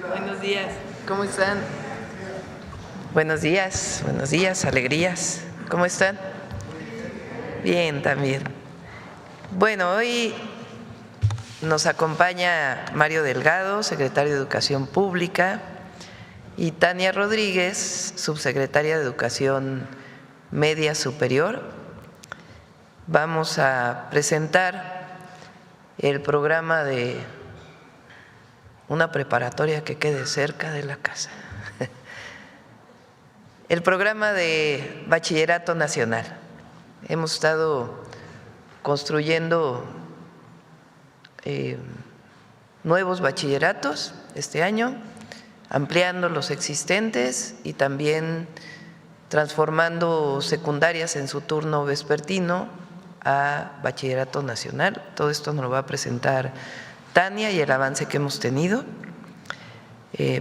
Buenos días, ¿cómo están? Buenos días, alegrías, ¿cómo están? Bien, también. Bueno, hoy nos acompaña Mario Delgado, secretario de Educación Pública, y Tania Rodríguez, subsecretaria de Educación Media Superior. Vamos a presentar el programa de una preparatoria que quede cerca de la casa. El programa de Bachillerato Nacional. Hemos estado construyendo nuevos bachilleratos este año, ampliando los existentes y también transformando secundarias en su turno vespertino a Bachillerato Nacional. Todo esto nos lo va a presentar Tania y el avance que hemos tenido.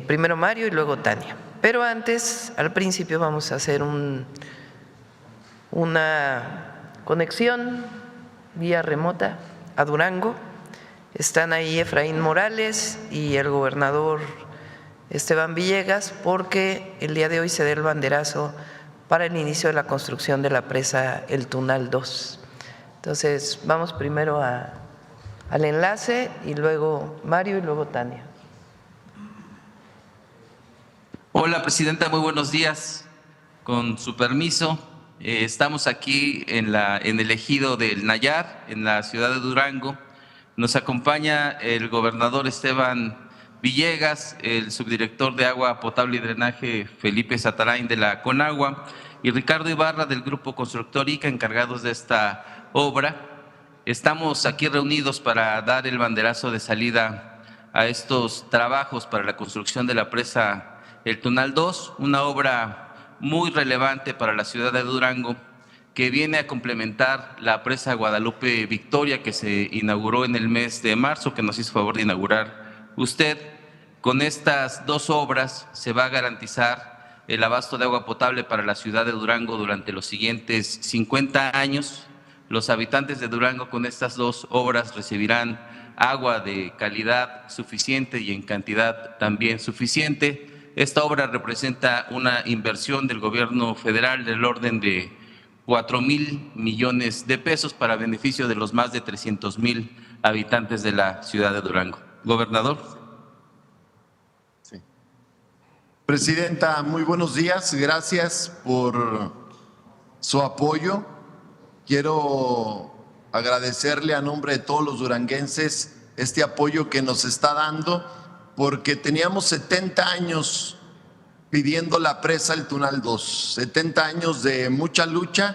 Primero Mario y luego Tania. Pero antes, al principio, vamos a hacer una conexión vía remota a Durango. Están ahí Efraín Morales y el gobernador Esteban Villegas, porque el día de hoy se da el banderazo para el inicio de la construcción de la presa El Tunal 2. Entonces, vamos primero al enlace y luego Mario y luego Tania. Hola, presidenta, muy buenos días. Con su permiso, estamos aquí en el ejido del Nayar, en la ciudad de Durango. Nos acompaña el gobernador Esteban Villegas, el subdirector de Agua Potable y Drenaje Felipe Satarain de la Conagua y Ricardo Ibarra del Grupo Constructor ICA, encargados de esta obra. Estamos aquí reunidos para dar el banderazo de salida a estos trabajos para la construcción de la presa El Tunal 2, una obra muy relevante para la ciudad de Durango, que viene a complementar la presa Guadalupe Victoria, que se inauguró en el mes de marzo, que nos hizo favor de inaugurar usted. Con estas dos obras se va a garantizar el abasto de agua potable para la ciudad de Durango durante los siguientes 50 años. Los habitantes de Durango con estas dos obras recibirán agua de calidad suficiente y en cantidad también suficiente. Esta obra representa una inversión del gobierno federal del orden de 4,000 millones de pesos para beneficio de los más de 300,000 habitantes de la ciudad de Durango. Gobernador. Sí. Presidenta, muy buenos días. Gracias por su apoyo. Quiero agradecerle a nombre de todos los duranguenses este apoyo que nos está dando, porque teníamos 70 años pidiendo la presa El Tunal 2, 70 años de mucha lucha,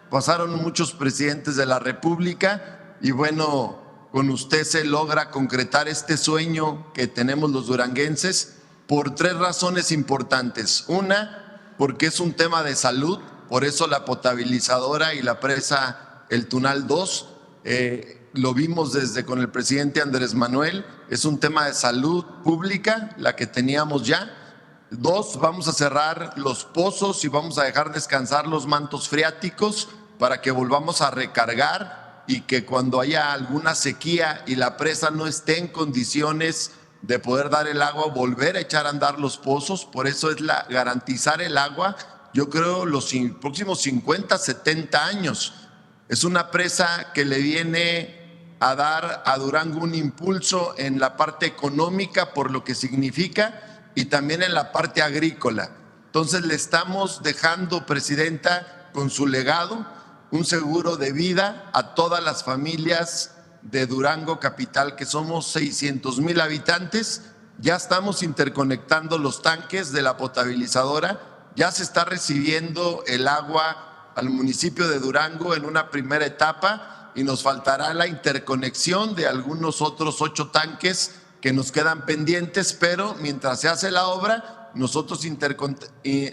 pasaron muchos presidentes de la República y bueno, con usted se logra concretar este sueño que tenemos los duranguenses por tres razones importantes. Una, porque es un tema de salud, por eso la potabilizadora y la presa El Tunal 2, lo vimos desde con el presidente Andrés Manuel, es un tema de salud pública, la que teníamos ya. Dos, vamos a cerrar los pozos y vamos a dejar descansar los mantos freáticos para que volvamos a recargar y que cuando haya alguna sequía y la presa no esté en condiciones de poder dar el agua, volver a echar a andar los pozos. Por eso es garantizar el agua, yo creo, los próximos 50, 70 años. Es una presa que le viene a dar a Durango un impulso en la parte económica por lo que significa y también en la parte agrícola. Entonces le estamos dejando, presidenta, con su legado, un seguro de vida a todas las familias de Durango capital, que somos 600,000 habitantes. Ya estamos interconectando los tanques de la potabilizadora, ya se está recibiendo el agua al municipio de Durango en una primera etapa y nos faltará la interconexión de algunos otros 8 tanques que nos quedan pendientes, pero mientras se hace la obra, nosotros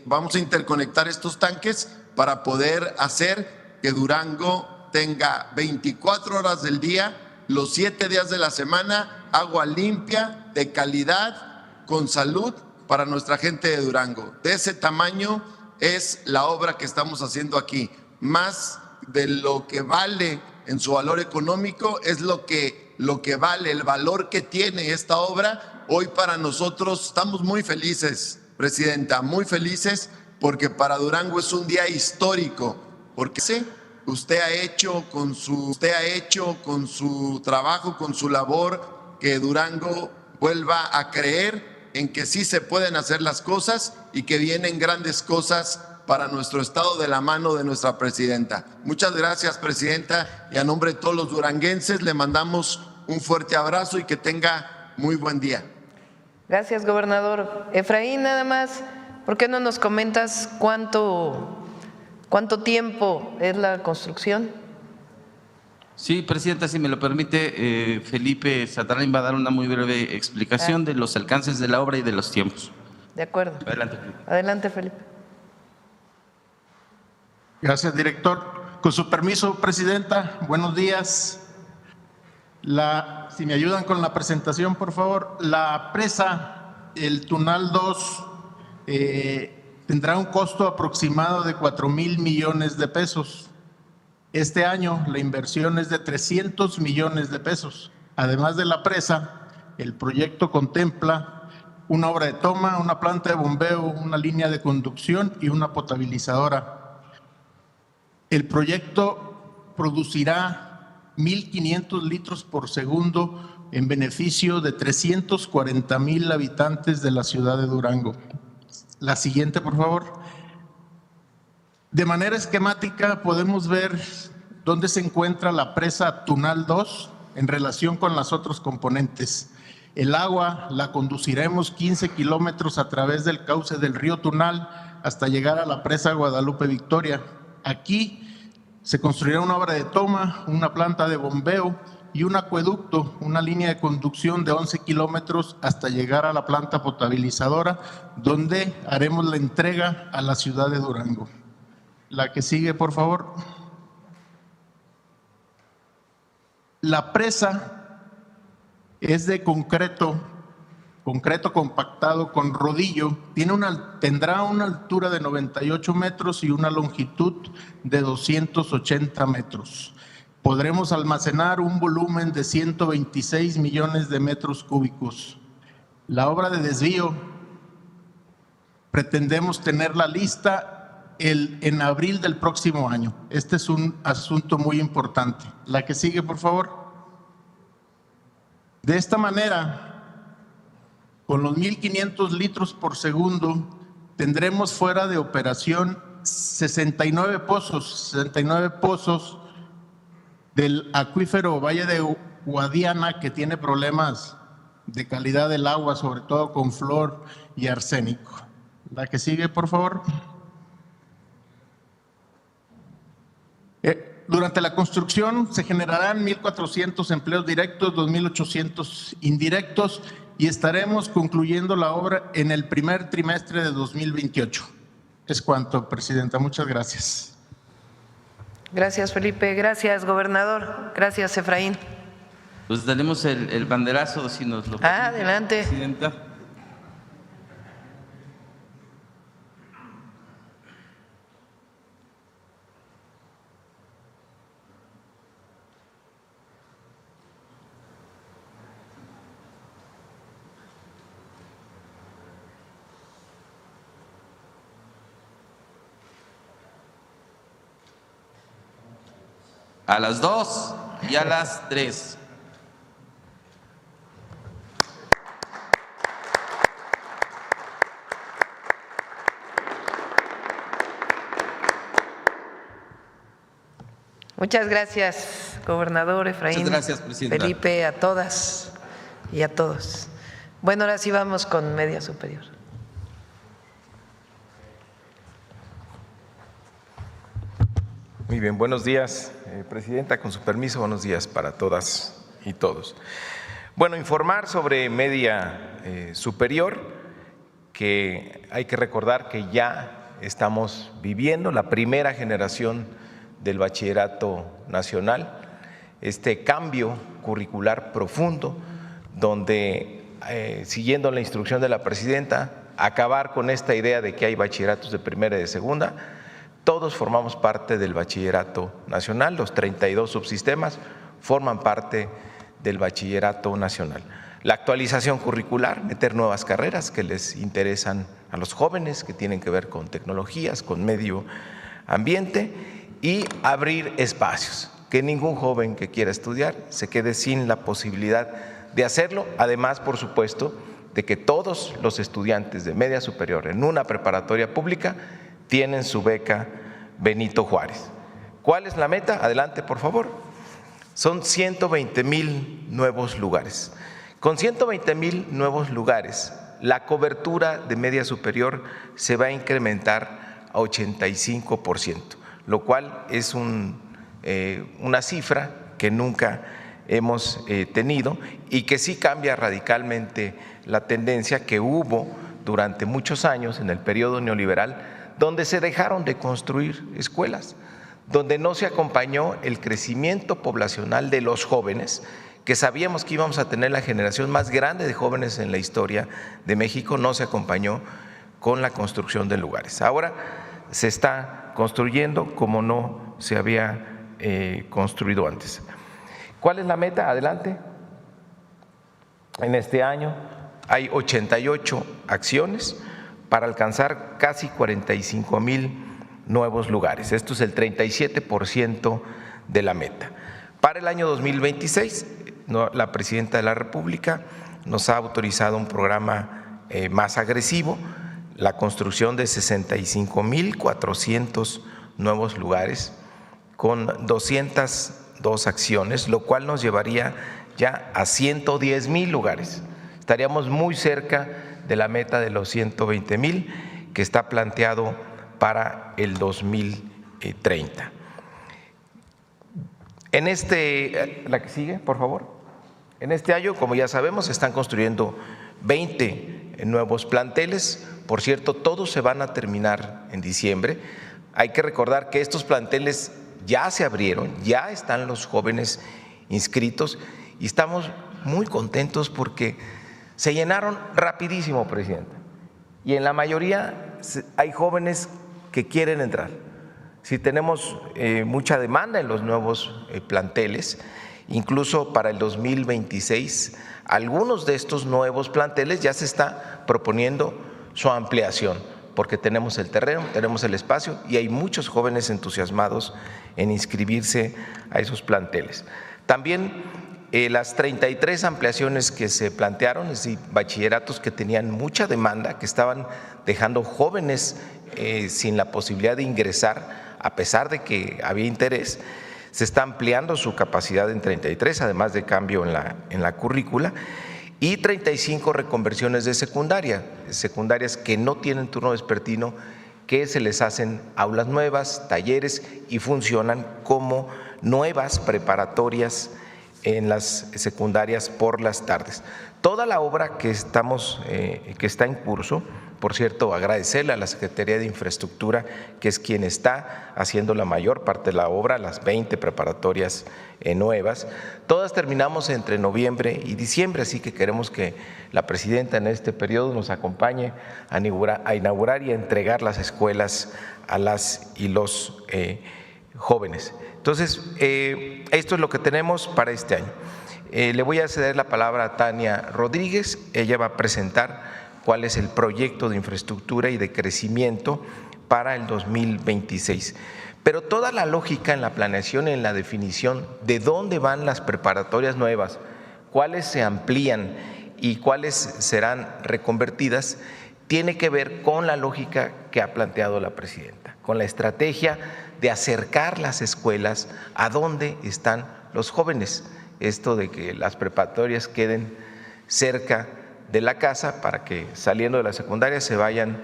vamos a interconectar estos tanques para poder hacer que Durango tenga 24 horas del día, los 7 días de la semana, agua limpia, de calidad, con salud para nuestra gente de Durango. De ese tamaño es la obra que estamos haciendo aquí. Más de lo que vale en su valor económico es lo que vale, el valor que tiene esta obra Hoy para nosotros estamos muy felices, Presidenta, muy felices porque para Durango es un día histórico, porque usted ha hecho con su trabajo, con su labor, que Durango vuelva a creer en que sí se pueden hacer las cosas y que vienen grandes cosas para nuestro estado de la mano de nuestra presidenta. Muchas gracias, Presidenta, y a nombre de todos los duranguenses le mandamos un fuerte abrazo y que tenga muy buen día. Gracias, gobernador. Efraín, nada más, ¿por qué no nos comentas cuánto tiempo es la construcción? Sí, Presidenta, si me lo permite, Felipe Satrain va a dar una muy breve explicación de los alcances de la obra y de los tiempos. De acuerdo. Adelante, Felipe. Adelante, Felipe. Gracias, director. Con su permiso, Presidenta, buenos días. Si me ayudan con la presentación, por favor. La presa, el Tunal 2, tendrá un costo aproximado de 4,000 millones de pesos. Este año la inversión es de 300 millones de pesos. Además de la presa, el proyecto contempla una obra de toma, una planta de bombeo, una línea de conducción y una potabilizadora. El proyecto producirá 1,500 litros por segundo en beneficio de 340,000 habitantes de la ciudad de Durango. La siguiente, por favor. De manera esquemática podemos ver dónde se encuentra la presa Tunal 2 en relación con los otros componentes. El agua la conduciremos 15 kilómetros a través del cauce del río Tunal hasta llegar a la presa Guadalupe Victoria. Aquí se construirá una obra de toma, una planta de bombeo y un acueducto, una línea de conducción de 11 kilómetros hasta llegar a la planta potabilizadora, donde haremos la entrega a la ciudad de Durango. La que sigue, por favor. La presa es de concreto compactado con rodillo, tendrá una altura de 98 metros y una longitud de 280 metros. Podremos almacenar un volumen de 126 millones de metros cúbicos. La obra de desvío pretendemos tenerla lista en abril del próximo año. Este es un asunto muy importante. La que sigue, por favor. De esta manera, con los 1,500 litros por segundo, tendremos fuera de operación 69 pozos del acuífero Valle de Guadiana, que tiene problemas de calidad del agua, sobre todo con flor y arsénico. La que sigue, por favor. Durante la construcción se generarán 1,400 empleos directos, 2,800 indirectos y estaremos concluyendo la obra en el primer trimestre de 2028. Es cuanto, Presidenta. Muchas gracias. Gracias, Felipe. Gracias, gobernador. Gracias, Efraín. Pues daremos el banderazo, si nos lo permite, adelante. Presidenta. A las 2 y a las 3. Muchas gracias, gobernador Efraín. Muchas gracias, Presidenta. Felipe, a todas y a todos. Bueno, ahora sí vamos con media superior. Muy bien, buenos días, Presidenta. Con su permiso, buenos días para todas y todos. Bueno, informar sobre media superior, que hay que recordar que ya estamos viviendo la primera generación del bachillerato nacional, este cambio curricular profundo, donde, siguiendo la instrucción de la Presidenta, acabar con esta idea de que hay bachilleratos de primera y de segunda. Todos formamos parte del bachillerato nacional, los 32 subsistemas forman parte del bachillerato nacional. La actualización curricular, meter nuevas carreras que les interesan a los jóvenes, que tienen que ver con tecnologías, con medio ambiente, y abrir espacios, que ningún joven que quiera estudiar se quede sin la posibilidad de hacerlo. Además, por supuesto, de que todos los estudiantes de media superior en una preparatoria pública tienen su beca Benito Juárez. ¿Cuál es la meta? Adelante, por favor. Son 120,000 nuevos lugares. Con 120,000 nuevos lugares, la cobertura de media superior se va a incrementar a 85%, lo cual es una cifra que nunca hemos tenido y que sí cambia radicalmente la tendencia que hubo durante muchos años en el periodo neoliberal, donde se dejaron de construir escuelas, donde no se acompañó el crecimiento poblacional de los jóvenes, que sabíamos que íbamos a tener la generación más grande de jóvenes en la historia de México, no se acompañó con la construcción de lugares. Ahora se está construyendo como no se había construido antes. ¿Cuál es la meta? Adelante. En este año hay 88 acciones para alcanzar casi 45,000 nuevos lugares. Esto es el 37% de la meta. Para el año 2026, la Presidenta de la República nos ha autorizado un programa más agresivo, la construcción de 65,400 nuevos lugares con 202 acciones, lo cual nos llevaría ya a 110,000 lugares. Estaríamos muy cerca de la meta de los 120,000 que está planteado para el 2030. La que sigue, por favor. En este año, como ya sabemos, se están construyendo 20 nuevos planteles. Por cierto, todos se van a terminar en diciembre. Hay que recordar que estos planteles ya se abrieron, ya están los jóvenes inscritos y estamos muy contentos porque se llenaron rapidísimo, Presidenta. Y en la mayoría hay jóvenes que quieren entrar. Si tenemos mucha demanda en los nuevos planteles, incluso para el 2026, algunos de estos nuevos planteles ya se está proponiendo su ampliación, porque tenemos el terreno, tenemos el espacio y hay muchos jóvenes entusiasmados en inscribirse a esos planteles. También las 33 ampliaciones que se plantearon, es decir, bachilleratos que tenían mucha demanda, que estaban dejando jóvenes sin la posibilidad de ingresar, a pesar de que había interés, se está ampliando su capacidad en 33, además de cambio en la currícula, y 35 reconversiones de secundarias que no tienen turno vespertino, que se les hacen aulas nuevas, talleres y funcionan como nuevas preparatorias en las secundarias por las tardes. Toda la obra que está en curso, por cierto, agradecerle a la Secretaría de Infraestructura, que es quien está haciendo la mayor parte de la obra, las 20 preparatorias nuevas. Todas terminamos entre noviembre y diciembre, así que queremos que la Presidenta en este periodo nos acompañe a inaugurar y a entregar las escuelas a las y los jóvenes. Entonces, esto es lo que tenemos para este año. Le voy a ceder la palabra a Tania Rodríguez. Ella va a presentar cuál es el proyecto de infraestructura y de crecimiento para el 2026. Pero toda la lógica en la planeación, en la definición de dónde van las preparatorias nuevas, cuáles se amplían y cuáles serán reconvertidas, tiene que ver con la lógica que ha planteado la Presidenta, con la estrategia de acercar las escuelas a dónde están los jóvenes. Esto de que las preparatorias queden cerca de la casa para que saliendo de la secundaria se vayan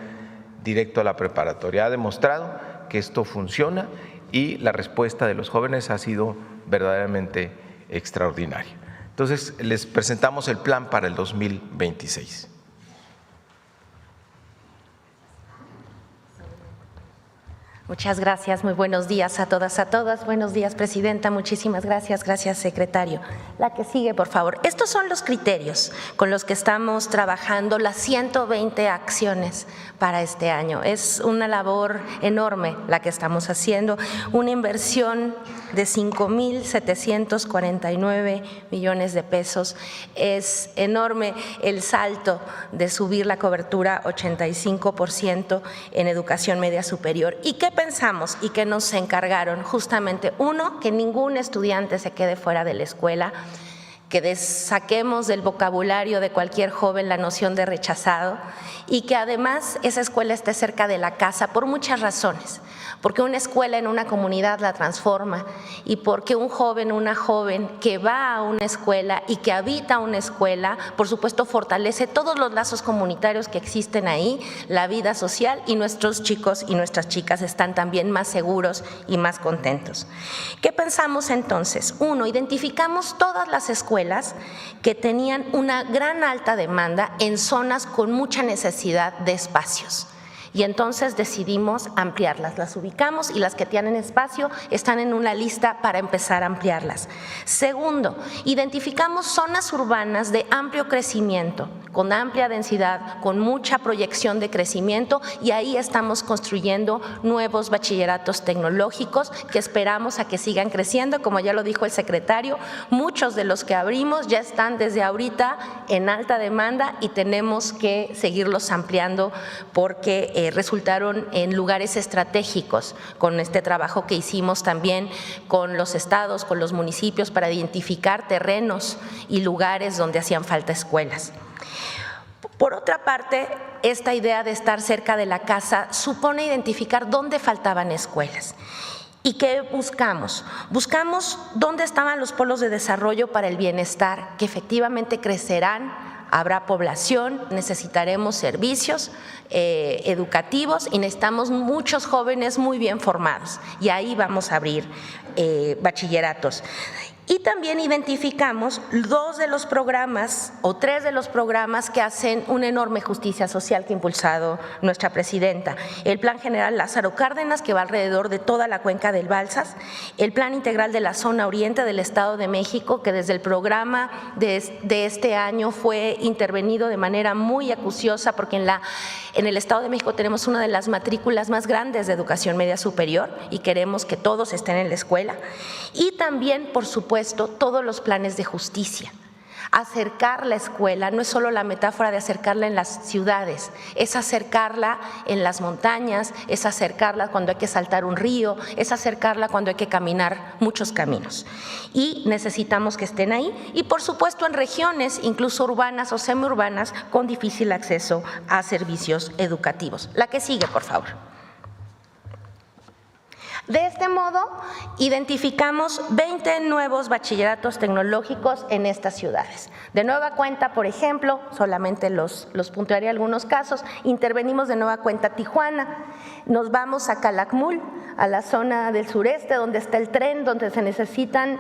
directo a la preparatoria. Ha demostrado que esto funciona y la respuesta de los jóvenes ha sido verdaderamente extraordinaria. Entonces, les presentamos el plan para el 2026. Muchas gracias, muy buenos días a todas, a todas. Buenos días, presidenta, muchísimas gracias, gracias, secretario. La que sigue, por favor. Estos son los criterios con los que estamos trabajando las 120 acciones para este año. Es una labor enorme la que estamos haciendo, una inversión de 5.749 millones de pesos. Es enorme el salto de subir la cobertura 85% en educación media superior. ¿Y qué pensamos y qué nos encargaron? Justamente, uno, que ningún estudiante se quede fuera de la escuela, que saquemos del vocabulario de cualquier joven la noción de rechazado y que además esa escuela esté cerca de la casa por muchas razones. Porque una escuela en una comunidad la transforma y porque un joven o una joven que va a una escuela y que habita una escuela, por supuesto, fortalece todos los lazos comunitarios que existen ahí, la vida social, y nuestros chicos y nuestras chicas están también más seguros y más contentos. ¿Qué pensamos entonces? Uno, identificamos todas las escuelas que tenían una gran alta demanda en zonas con mucha necesidad de espacios. Y entonces decidimos ampliarlas, las ubicamos y las que tienen espacio están en una lista para empezar a ampliarlas. Segundo, identificamos zonas urbanas de amplio crecimiento, con amplia densidad, con mucha proyección de crecimiento, y ahí estamos construyendo nuevos bachilleratos tecnológicos que esperamos a que sigan creciendo. Como ya lo dijo el secretario, muchos de los que abrimos ya están desde ahorita en alta demanda y tenemos que seguirlos ampliando porque resultaron en lugares estratégicos con este trabajo que hicimos también con los estados, con los municipios para identificar terrenos y lugares donde hacían falta escuelas. Por otra parte, esta idea de estar cerca de la casa supone identificar dónde faltaban escuelas. ¿Y qué buscamos? Buscamos dónde estaban los polos de desarrollo para el bienestar, que efectivamente crecerán. Habrá población, necesitaremos servicios educativos y necesitamos muchos jóvenes muy bien formados, y ahí vamos a abrir bachilleratos. Y también identificamos 2 de los programas o 3 de los programas que hacen una enorme justicia social que ha impulsado nuestra presidenta. El Plan General Lázaro Cárdenas, que va alrededor de toda la cuenca del Balsas, el Plan Integral de la Zona Oriente del Estado de México, que desde el programa de este año fue intervenido de manera muy acuciosa, porque en el Estado de México tenemos una de las matrículas más grandes de educación media superior y queremos que todos estén en la escuela. Y también, por supuesto, todos los planes de justicia. Acercar la escuela no es solo la metáfora de acercarla en las ciudades, es acercarla en las montañas, es acercarla cuando hay que saltar un río, es acercarla cuando hay que caminar muchos caminos. Y necesitamos que estén ahí y, por supuesto, en regiones, incluso urbanas o semiurbanas, con difícil acceso a servicios educativos. La que sigue, por favor. De este modo, identificamos 20 nuevos bachilleratos tecnológicos en estas ciudades. De nueva cuenta, por ejemplo, solamente los puntuaré algunos casos, intervenimos de nueva cuenta Tijuana, nos vamos a Calakmul, a la zona del sureste donde está el tren, donde se necesitan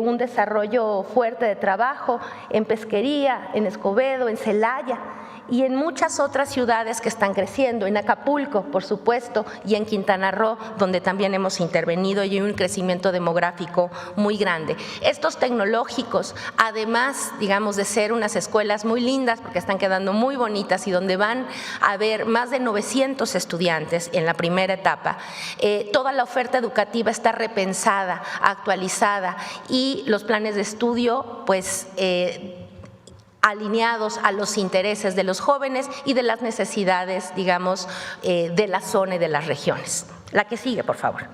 un desarrollo fuerte de trabajo, en Pesquería, en Escobedo, en Celaya, y en muchas otras ciudades que están creciendo, en Acapulco, por supuesto, y en Quintana Roo, donde también hemos intervenido y hay un crecimiento demográfico muy grande. Estos tecnológicos, además, digamos, de ser unas escuelas muy lindas, porque están quedando muy bonitas y donde van a haber más de 900 estudiantes en la primera etapa, toda la oferta educativa está repensada, actualizada, y los planes de estudio, pues, alineados a los intereses de los jóvenes y de las necesidades, digamos, de la zona y de las regiones. La que sigue, por favor.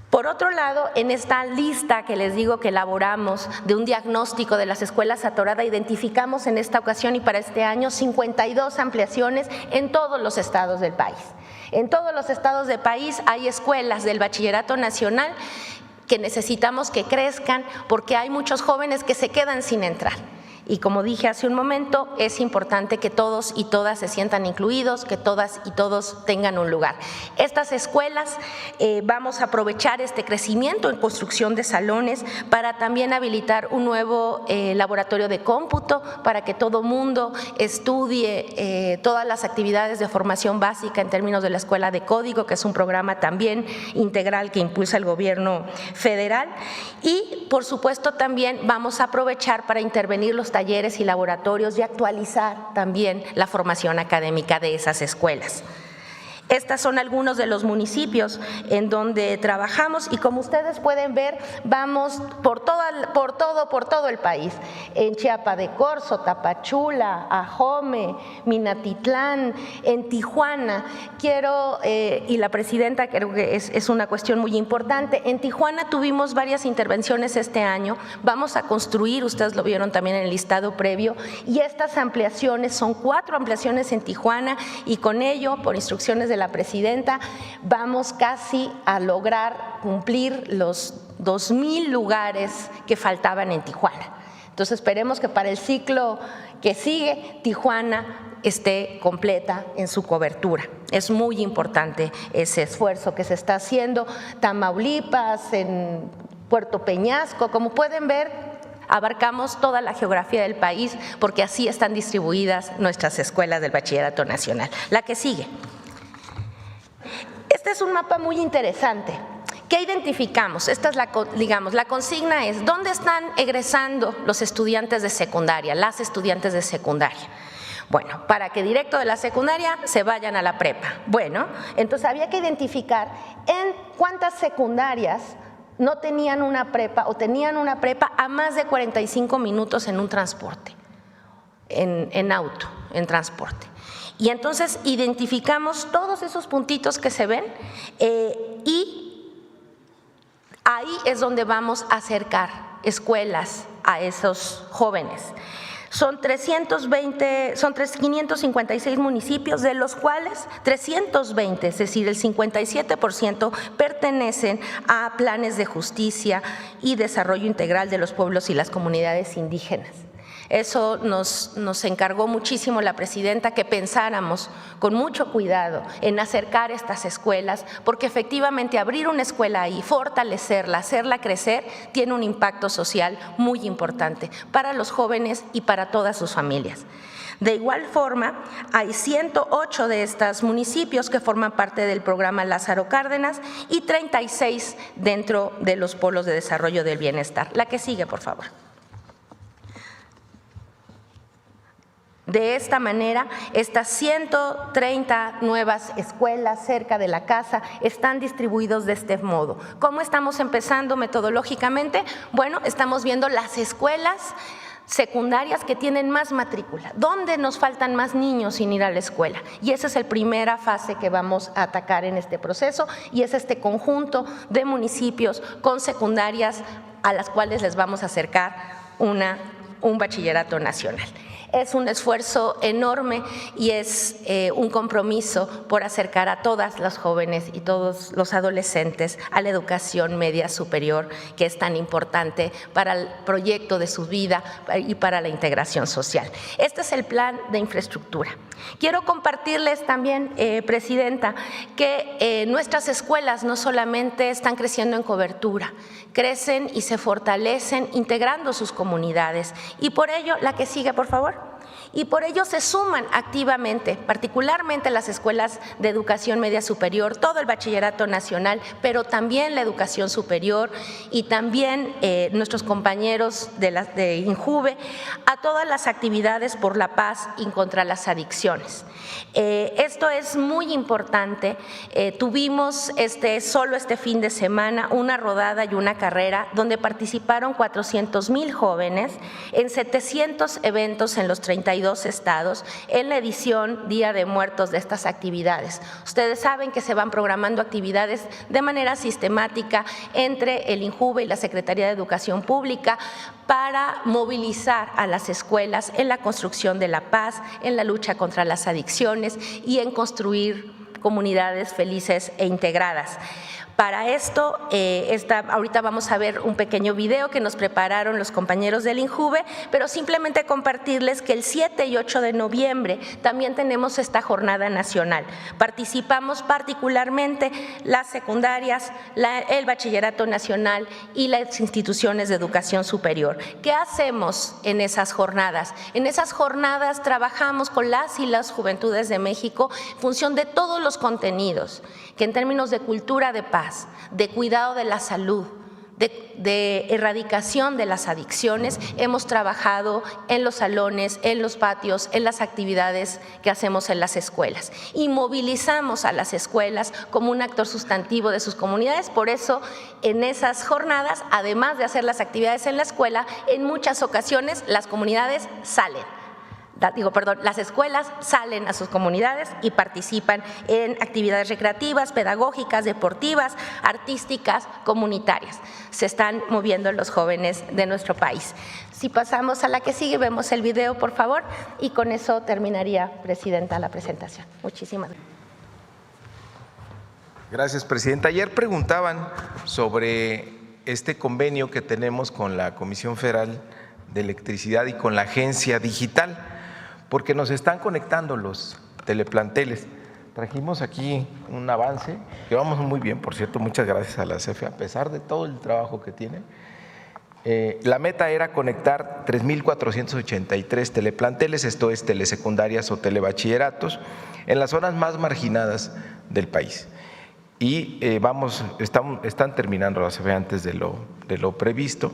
Por otro lado, en esta lista que les digo que elaboramos de un diagnóstico de las escuelas atoradas, identificamos en esta ocasión y para este año 52 ampliaciones en todos los estados del país. En todos los estados del país hay escuelas del Bachillerato Nacional que necesitamos que crezcan porque hay muchos jóvenes que se quedan sin entrar. Y como dije hace un momento, es importante que todos y todas se sientan incluidos, que todas y todos tengan un lugar. Estas escuelas vamos a aprovechar este crecimiento en construcción de salones para también habilitar un nuevo laboratorio de cómputo para que todo mundo estudie todas las actividades de formación básica en términos de la Escuela de Código, que es un programa también integral que impulsa el gobierno federal. Y, por supuesto, también vamos a aprovechar para intervenir los talleres y laboratorios y actualizar también la formación académica de esas escuelas. Estos son algunos de los municipios en donde trabajamos y como ustedes pueden ver, vamos por todo el país. En Chiapa de Corzo, Tapachula, Ajome, Minatitlán, en Tijuana. Y la presidenta creo que es una cuestión muy importante. En Tijuana tuvimos varias intervenciones este año. Vamos a construir, ustedes lo vieron también en el listado previo, y estas ampliaciones son 4 ampliaciones en Tijuana y con ello, por instrucciones de la presidenta, vamos casi a lograr cumplir los 2,000 lugares que faltaban en Tijuana. Entonces esperemos que para el ciclo que sigue Tijuana esté completa en su cobertura. Es muy importante ese esfuerzo que se está haciendo. Tamaulipas, en Puerto Peñasco, como pueden ver, abarcamos toda la geografía del país porque así están distribuidas nuestras escuelas del Bachillerato Nacional. La que sigue. Este es un mapa muy interesante. ¿Qué identificamos? Esta es la consigna es, ¿dónde están egresando los estudiantes de secundaria, las estudiantes de secundaria? Bueno, para que directo de la secundaria se vayan a la prepa. Bueno, entonces había que identificar en cuántas secundarias no tenían una prepa o tenían una prepa a más de 45 minutos en un transporte, en auto, en transporte. Y entonces identificamos todos esos puntitos que se ven y ahí es donde vamos a acercar escuelas a esos jóvenes. Son 556 municipios, de los cuales 320, es decir, el 57%, pertenecen a planes de justicia y desarrollo integral de los pueblos y las comunidades indígenas. Eso nos encargó muchísimo la presidenta, que pensáramos con mucho cuidado en acercar estas escuelas, porque efectivamente abrir una escuela ahí, fortalecerla, hacerla crecer, tiene un impacto social muy importante para los jóvenes y para todas sus familias. De igual forma, hay 108 de estos municipios que forman parte del programa Lázaro Cárdenas y 36 dentro de los polos de desarrollo del bienestar. La que sigue, por favor. De esta manera, estas 130 nuevas escuelas cerca de la casa están distribuidos de este modo. ¿Cómo estamos empezando metodológicamente? Bueno, estamos viendo las escuelas secundarias que tienen más matrícula, ¿dónde nos faltan más niños sin ir a la escuela? Y esa es la primera fase que vamos a atacar en este proceso y es este conjunto de municipios con secundarias a las cuales les vamos a acercar un bachillerato nacional. Es un esfuerzo enorme y es un compromiso por acercar a todas las jóvenes y todos los adolescentes a la educación media superior, que es tan importante para el proyecto de su vida y para la integración social. Este es el plan de infraestructura. Quiero compartirles también, Presidenta, que nuestras escuelas no solamente están creciendo en cobertura, crecen y se fortalecen integrando sus comunidades y por ello, la que sigue, por favor. Y por ello se suman activamente, particularmente las escuelas de educación media superior, todo el bachillerato nacional, pero también la educación superior y también nuestros compañeros de INJUVE, a todas las actividades por la paz y contra las adicciones. Esto es muy importante. Tuvimos solo este fin de semana una rodada y una carrera donde participaron 400,000 jóvenes en 700 eventos en los 32 estados en la edición Día de Muertos de estas actividades. Ustedes saben que se van programando actividades de manera sistemática entre el INJUVE y la Secretaría de Educación Pública para movilizar a las escuelas en la construcción de la paz, en la lucha contra las adicciones y en construir comunidades felices e integradas. Para esto, ahorita vamos a ver un pequeño video que nos prepararon los compañeros del INJUVE, pero simplemente compartirles que el 7 y 8 de noviembre también tenemos esta jornada nacional. Participamos particularmente las secundarias, el bachillerato nacional y las instituciones de educación superior. ¿Qué hacemos en esas jornadas? En esas jornadas trabajamos con las y las juventudes de México en función de todos los contenidos, que en términos de cultura de paz, de cuidado de la salud, de erradicación de las adicciones, hemos trabajado en los salones, en los patios, en las actividades que hacemos en las escuelas y movilizamos a las escuelas como un actor sustantivo de sus comunidades. Por eso, en esas jornadas, además de hacer las actividades en la escuela, en muchas ocasiones las comunidades las escuelas salen a sus comunidades y participan en actividades recreativas, pedagógicas, deportivas, artísticas, comunitarias. Se están moviendo los jóvenes de nuestro país. Si pasamos a la que sigue, vemos el video, por favor, y con eso terminaría, Presidenta, la presentación. Muchísimas gracias. Gracias, Presidenta. Ayer preguntaban sobre este convenio que tenemos con la Comisión Federal de Electricidad y con la Agencia Digital, porque nos están conectando los teleplanteles. Trajimos aquí un avance, que vamos muy bien, por cierto, muchas gracias a la CFE, a pesar de todo el trabajo que tiene. La meta era conectar 3,483 teleplanteles, esto es telesecundarias o telebachilleratos, en las zonas más marginadas del país. Y están terminando la CFE antes de lo previsto.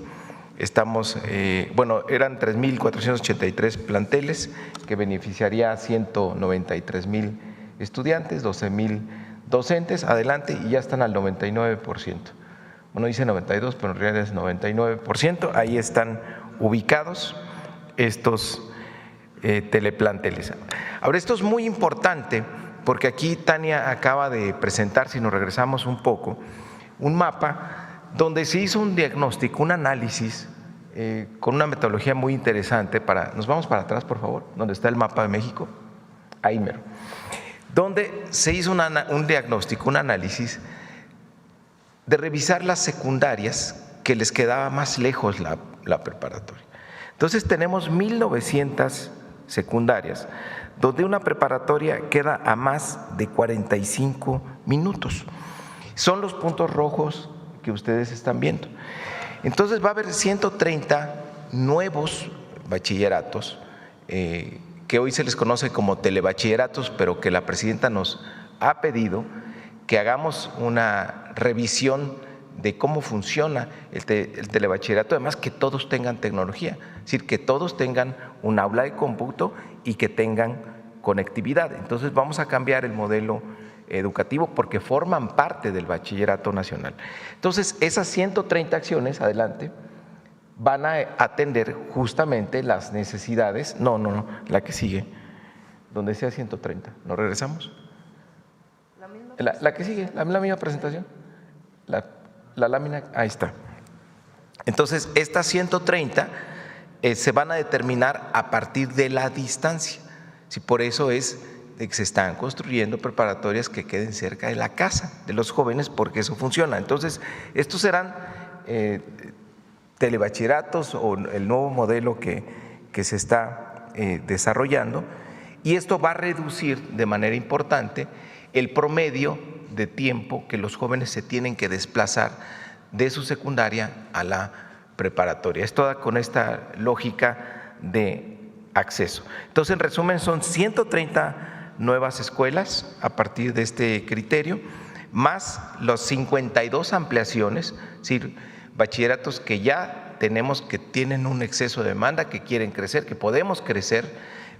Eran 3,483 planteles que beneficiaría a 193,000 estudiantes, 12,000 docentes, adelante, y ya están al 99%. Bueno, dice 92, pero en realidad es 99%. Ahí están ubicados estos teleplanteles. Ahora, esto es muy importante porque aquí Tania acaba de presentar, si nos regresamos un poco, un mapa donde se hizo un diagnóstico, un análisis con una metodología muy interesante nos vamos para atrás, por favor, donde está el mapa de México, ahí mero, donde se hizo un diagnóstico, un análisis de revisar las secundarias que les quedaba más lejos la preparatoria. Entonces tenemos 1,900 secundarias donde una preparatoria queda a más de 45 minutos. Son los puntos rojos que ustedes están viendo. Entonces va a haber 130 nuevos bachilleratos que hoy se les conoce como telebachilleratos, pero que la presidenta nos ha pedido que hagamos una revisión de cómo funciona el telebachillerato, además que todos tengan tecnología, es decir, que todos tengan un aula de cómputo y que tengan conectividad. Entonces vamos a cambiar el modelo educativo porque forman parte del bachillerato nacional. Entonces, esas 130 acciones, adelante, van a atender justamente las necesidades. No, la que sigue, donde sea 130. ¿Nos regresamos? La que sigue, la misma presentación. La lámina, ahí está. Entonces, estas 130 se van a determinar a partir de la distancia. Sí, por eso es de que se están construyendo preparatorias que queden cerca de la casa de los jóvenes, porque eso funciona. Entonces, estos serán telebachilleratos o el nuevo modelo que se está desarrollando, y esto va a reducir de manera importante el promedio de tiempo que los jóvenes se tienen que desplazar de su secundaria a la preparatoria. Esto con esta lógica de acceso. Entonces, en resumen, son 130 nuevas escuelas a partir de este criterio, más las 52 ampliaciones, es decir, bachilleratos que ya tenemos que tienen un exceso de demanda, que quieren crecer, que podemos crecer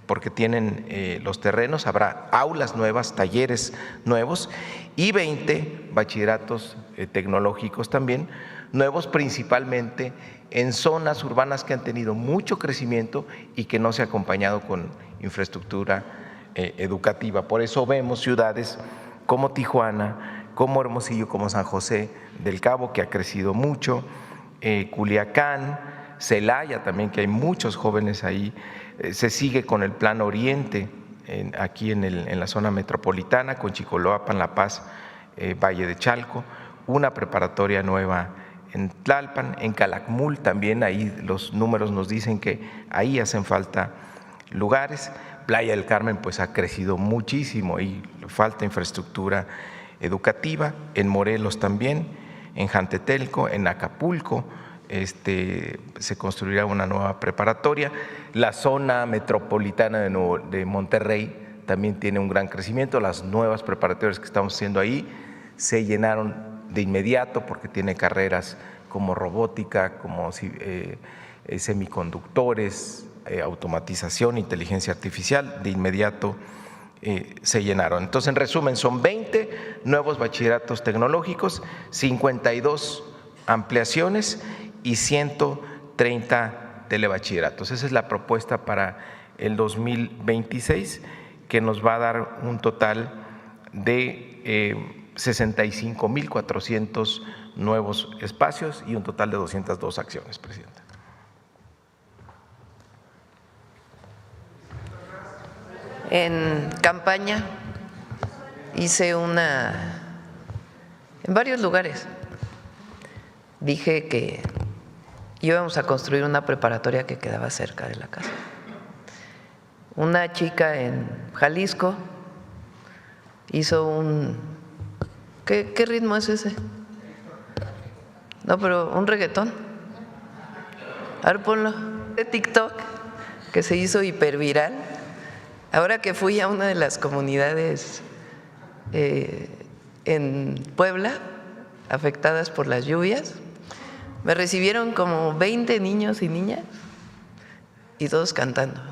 porque tienen los terrenos, habrá aulas nuevas, talleres nuevos y 20 bachilleratos tecnológicos también, nuevos principalmente en zonas urbanas que han tenido mucho crecimiento y que no se ha acompañado con infraestructura educativa. Por eso vemos ciudades como Tijuana, como Hermosillo, como San José del Cabo, que ha crecido mucho, Culiacán, Celaya también, que hay muchos jóvenes ahí. Se sigue con el Plan Oriente aquí en la zona metropolitana, con Chicoloapan, La Paz, Valle de Chalco, una preparatoria nueva en Tlalpan, en Calakmul también, ahí los números nos dicen que ahí hacen falta lugares. Playa del Carmen pues ha crecido muchísimo y falta infraestructura educativa, en Morelos también, en Jantetelco, en Acapulco se construirá una nueva preparatoria. La zona metropolitana de Monterrey también tiene un gran crecimiento. Las nuevas preparatorias que estamos haciendo ahí se llenaron de inmediato porque tiene carreras como robótica, como semiconductores, automatización, inteligencia artificial, de inmediato se llenaron. Entonces, en resumen, son 20 nuevos bachilleratos tecnológicos, 52 ampliaciones y 130 telebachilleratos. Esa es la propuesta para el 2026, que nos va a dar un total de 65,400 nuevos espacios y un total de 202 acciones, presidenta. En campaña hice en varios lugares, dije que íbamos a construir una preparatoria que quedaba cerca de la casa. Una chica en Jalisco hizo ¿Qué ritmo es ese? No, pero un reggaetón. A ver, ponlo. De TikTok, que se hizo hiperviral. Ahora que fui a una de las comunidades en Puebla, afectadas por las lluvias, me recibieron como 20 niños y niñas y todos cantando.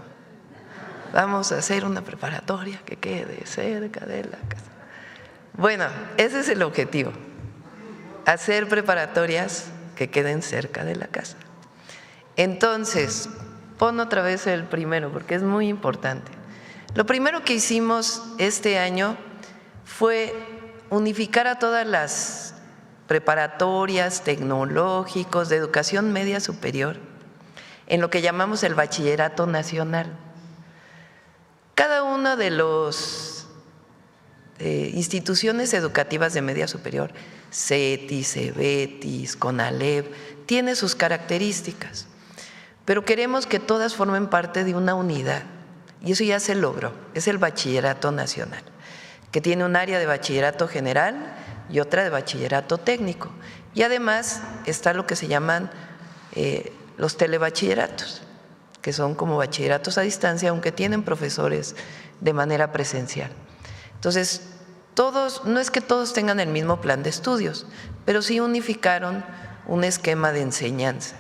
Vamos a hacer una preparatoria que quede cerca de la casa. Bueno, ese es el objetivo, hacer preparatorias que queden cerca de la casa. Entonces, pon otra vez el primero porque es muy importante. Lo primero que hicimos este año fue unificar a todas las preparatorias, tecnológicos, de educación media superior, en lo que llamamos el Bachillerato Nacional. Cada uno de los instituciones educativas de media superior, CETIS, CEBETIS, CONALEP, tiene sus características, pero queremos que todas formen parte de una unidad y eso ya se logró, es el Bachillerato Nacional, que tiene un área de bachillerato general y otra de bachillerato técnico, y además está lo que se llaman los telebachilleratos, que son como bachilleratos a distancia, aunque tienen profesores de manera presencial. Entonces, no es que todos tengan el mismo plan de estudios, pero sí unificaron un esquema de enseñanza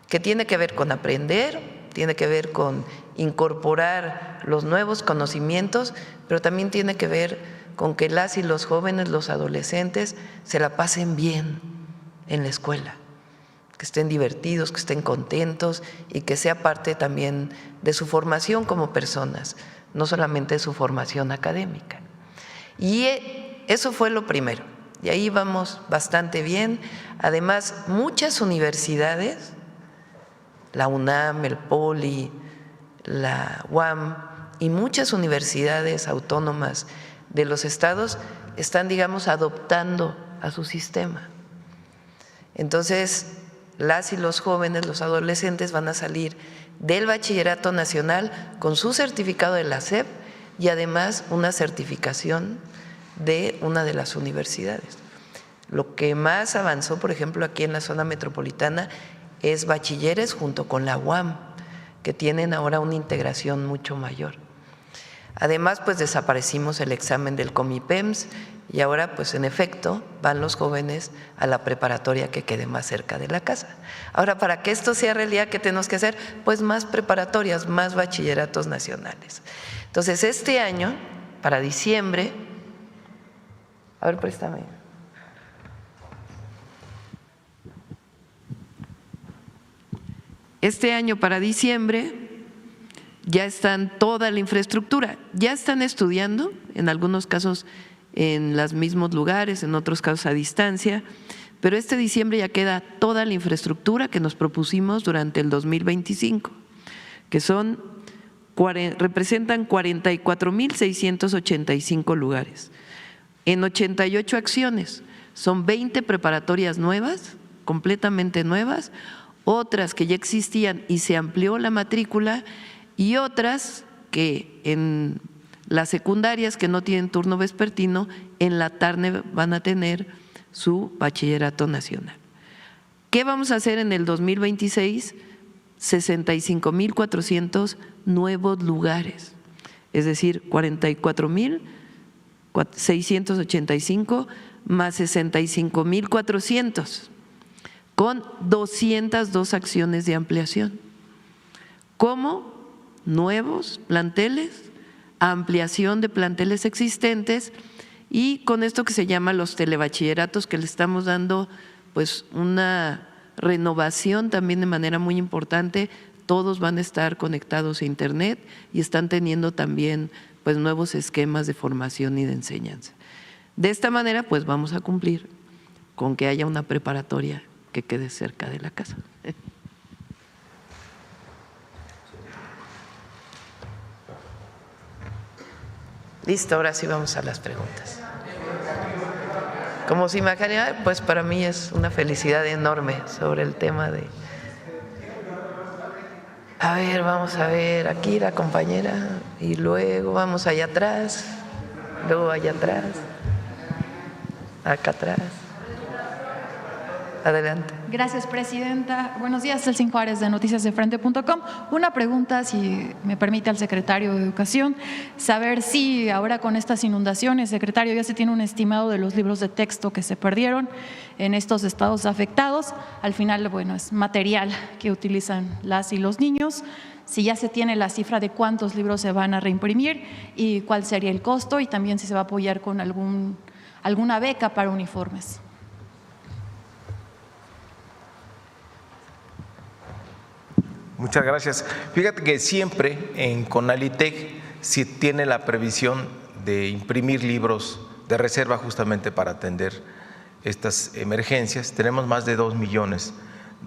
que tiene que ver con aprender, tiene que ver con incorporar los nuevos conocimientos, pero también tiene que ver con que las y los jóvenes, los adolescentes, se la pasen bien en la escuela, que estén divertidos, que estén contentos y que sea parte también de su formación como personas, no solamente de su formación académica. Y eso fue lo primero, y ahí vamos bastante bien. Además, muchas universidades, la UNAM, el POLI, la UAM y muchas universidades autónomas de los estados están, digamos, adoptando a su sistema. Entonces, las y los jóvenes, los adolescentes van a salir del Bachillerato Nacional con su certificado de la SEP y además una certificación de una de las universidades. Lo que más avanzó, por ejemplo, aquí en la zona metropolitana es bachilleres junto con la UAM, que tienen ahora una integración mucho mayor. Además, pues desaparecimos el examen del Comipems y ahora, pues en efecto, van los jóvenes a la preparatoria que quede más cerca de la casa. Ahora, para que esto sea realidad, ¿qué tenemos que hacer? Pues más preparatorias, más bachilleratos nacionales. Entonces, este año, para diciembre, a ver, préstame. Este año, para diciembre, ya están toda la infraestructura, ya están estudiando, en algunos casos en los mismos lugares, en otros casos a distancia, pero este diciembre ya queda toda la infraestructura que nos propusimos durante el 2025, que representan 44,685 lugares, en 88 acciones, son 20 preparatorias nuevas, completamente nuevas, otras que ya existían y se amplió la matrícula, y otras que en las secundarias que no tienen turno vespertino, en la tarde van a tener su bachillerato nacional. ¿Qué vamos a hacer en el 2026? 65,400 nuevos lugares, es decir, 44,685 más 65,400, con 202 acciones de ampliación, como nuevos planteles, ampliación de planteles existentes y con esto que se llama los telebachilleratos, que le estamos dando pues una renovación también de manera muy importante. Todos van a estar conectados a internet y están teniendo también pues nuevos esquemas de formación y de enseñanza. De esta manera pues vamos a cumplir con que haya una preparatoria que quede cerca de la casa. Listo, ahora sí vamos a las preguntas. Como se imaginarán, pues para mí es una felicidad enorme sobre el tema de… A ver, vamos a ver, aquí la compañera, y luego vamos allá atrás, luego allá atrás, acá atrás. Adelante. Gracias, presidenta. Buenos días, Celsin Juárez de noticiasdefrente.com. Una pregunta, si me permite, al secretario de Educación, saber si ahora con estas inundaciones, secretario, ya se tiene un estimado de los libros de texto que se perdieron en estos estados afectados. Al final, bueno, es material que utilizan las y los niños. Si ya se tiene la cifra de cuántos libros se van a reimprimir y cuál sería el costo, y también si se va a apoyar con alguna beca para uniformes. Muchas gracias. Fíjate que siempre en Conalitec se tiene la previsión de imprimir libros de reserva justamente para atender estas emergencias. Tenemos más de 2 millones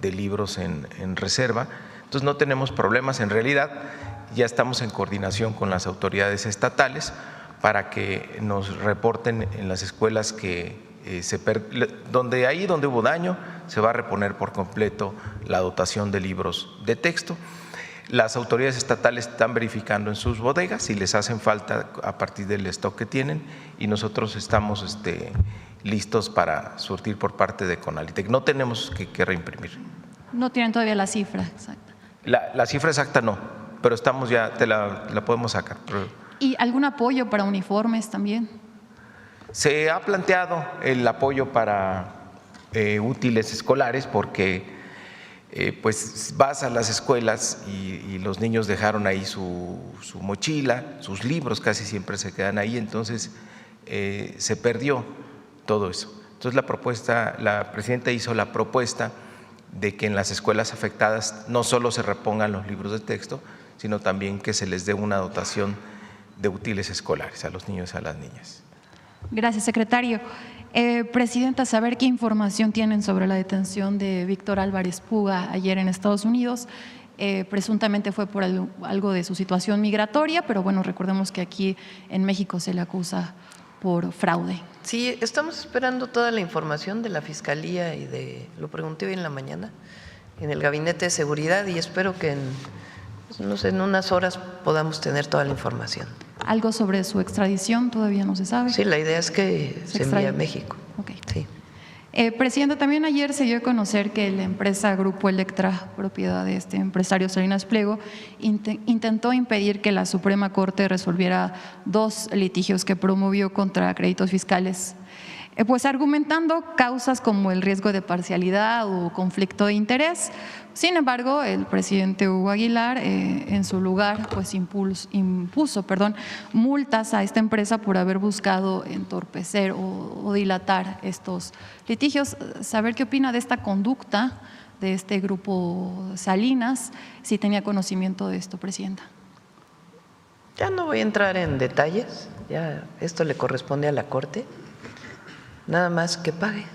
de libros en reserva, entonces no tenemos problemas. En realidad ya estamos en coordinación con las autoridades estatales para que nos reporten en las escuelas que donde hubo daño, se va a reponer por completo la dotación de libros de texto. Las autoridades estatales están verificando en sus bodegas si les hacen falta a partir del stock que tienen, y nosotros estamos listos para surtir por parte de Conalitec. No tenemos que reimprimir. No tienen todavía la cifra exacta. La cifra exacta no, pero estamos ya, la podemos sacar. ¿Y algún apoyo para uniformes también? Se ha planteado el apoyo para útiles escolares porque pues vas a las escuelas y los niños dejaron ahí su mochila, sus libros casi siempre se quedan ahí, entonces se perdió todo eso. Entonces la presidenta hizo la propuesta de que en las escuelas afectadas no solo se repongan los libros de texto, sino también que se les dé una dotación de útiles escolares a los niños y a las niñas. Gracias, secretario. Presidenta, saber qué información tienen sobre la detención de Víctor Álvarez Puga ayer en Estados Unidos. Presuntamente fue por algo de su situación migratoria, pero bueno, recordemos que aquí en México se le acusa por fraude. Sí, estamos esperando toda la información de la Fiscalía lo pregunté hoy en la mañana, en el Gabinete de Seguridad, y espero que en unas horas podamos tener toda la información. ¿Algo sobre su extradición todavía no se sabe? Sí, la idea es que se envíe a México. Okay. Sí. Presidenta, también ayer se dio a conocer que la empresa Grupo Electra, propiedad de este empresario Salinas Pliego, intentó impedir que la Suprema Corte resolviera 2 litigios que promovió contra créditos fiscales, pues argumentando causas como el riesgo de parcialidad o conflicto de interés. Sin embargo, el presidente Hugo Aguilar, en su lugar, pues impuso multas a esta empresa por haber buscado entorpecer o dilatar estos litigios. Saber qué opina de esta conducta de este grupo Salinas, si tenía conocimiento de esto, presidenta. Ya no voy a entrar en detalles, ya esto le corresponde a la Corte. Nada más que pague.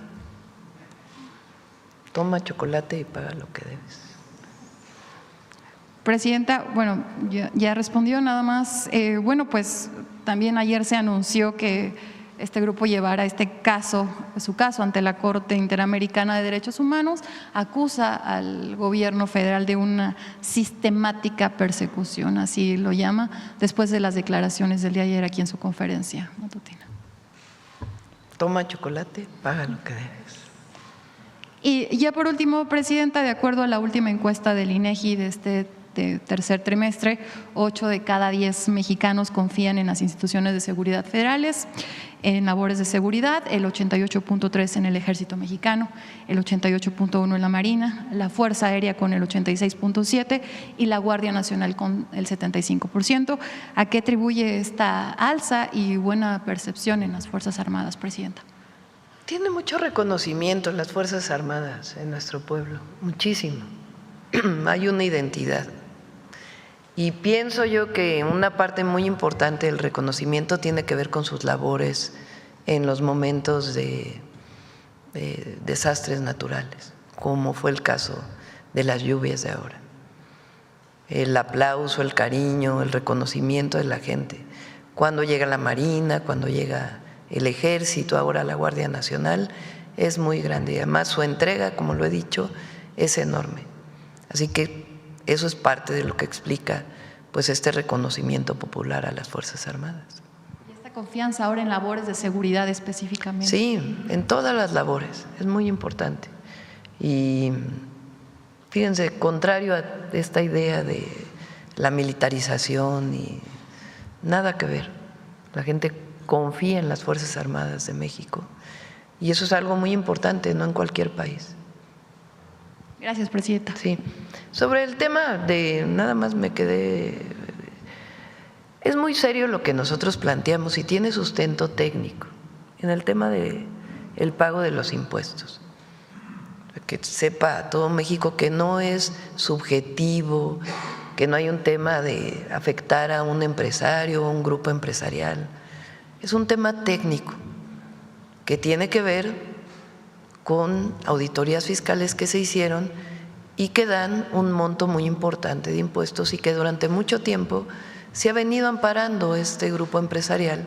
Toma chocolate y paga lo que debes. Presidenta, bueno, ya respondió nada más. Bueno, pues también ayer se anunció que este grupo llevara su caso ante la Corte Interamericana de Derechos Humanos, acusa al gobierno federal de una sistemática persecución, así lo llama, después de las declaraciones del día de ayer aquí en su conferencia matutina. Toma chocolate, paga lo que debes. Y ya por último, Presidenta, de acuerdo a la última encuesta del INEGI de este tercer trimestre, 8 de cada 10 mexicanos confían en las instituciones de seguridad federales, en labores de seguridad, el 88.3% en el Ejército Mexicano, el 88.1% en la Marina, la Fuerza Aérea con el 86.7% y la Guardia Nacional con el 75%. ¿A qué atribuye esta alza y buena percepción en las Fuerzas Armadas, Presidenta? Tiene mucho reconocimiento las Fuerzas Armadas en nuestro pueblo, muchísimo. Hay una identidad. Y pienso yo que una parte muy importante del reconocimiento tiene que ver con sus labores en los momentos de desastres naturales, como fue el caso de las lluvias de ahora. El aplauso, el cariño, el reconocimiento de la gente. Cuando llega la Marina, cuando llega el Ejército, ahora la Guardia Nacional, es muy grande. Y además su entrega, como lo he dicho, es enorme. Así que eso es parte de lo que explica pues este reconocimiento popular a las Fuerzas Armadas. ¿Y esta confianza ahora en labores de seguridad específicamente? Sí, en todas las labores, es muy importante. Y fíjense, contrario a esta idea de la militarización y nada que ver, la gente confía en las Fuerzas Armadas de México y eso es algo muy importante, no en cualquier país. Gracias, Presidenta. Sí. Sobre el tema de, nada más me quedé, es muy serio lo que nosotros planteamos y tiene sustento técnico en el tema de el pago de los impuestos. Que sepa todo México que no es subjetivo, que no hay un tema de afectar a un empresario o un grupo empresarial. Es un tema técnico que tiene que ver con auditorías fiscales que se hicieron y que dan un monto muy importante de impuestos y que durante mucho tiempo se ha venido amparando este grupo empresarial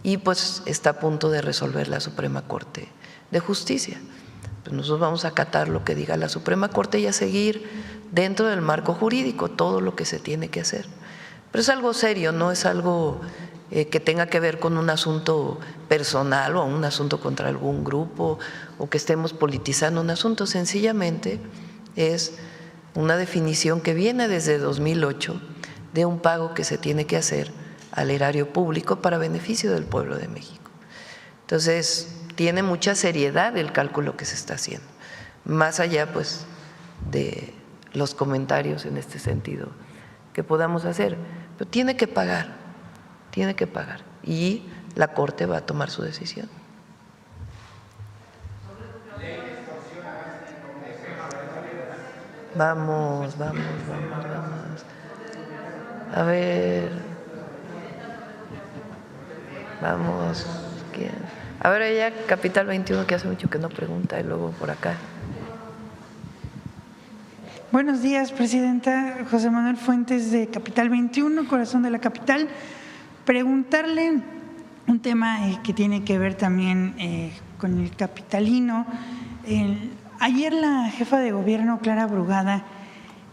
y pues está a punto de resolver la Suprema Corte de Justicia. Pues nosotros vamos a acatar lo que diga la Suprema Corte y a seguir dentro del marco jurídico todo lo que se tiene que hacer. Pero es algo serio, no es algo que tenga que ver con un asunto personal o un asunto contra algún grupo o que estemos politizando un asunto, sencillamente es una definición que viene desde 2008 de un pago que se tiene que hacer al erario público para beneficio del pueblo de México. Entonces, tiene mucha seriedad el cálculo que se está haciendo, más allá pues de los comentarios en este sentido que podamos hacer, pero tiene que pagar y la Corte va a tomar su decisión. Vamos. A ver. Vamos. ¿Quién? A ver, ella, Capital 21, que hace mucho que no pregunta, y luego por acá. Buenos días, Presidenta. José Manuel Fuentes, de Capital 21, corazón de la capital. Preguntarle un tema que tiene que ver también con el capitalino. Ayer la jefa de gobierno, Clara Brugada,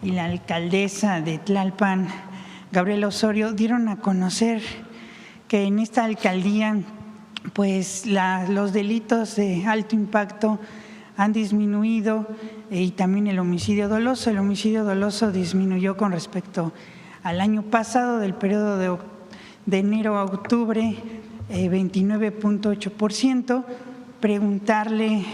y la alcaldesa de Tlalpan, Gabriela Osorio, dieron a conocer que en esta alcaldía pues los delitos de alto impacto han disminuido y también el homicidio doloso. El homicidio doloso disminuyó con respecto al año pasado, del periodo de enero a octubre, 29.8%. Preguntarle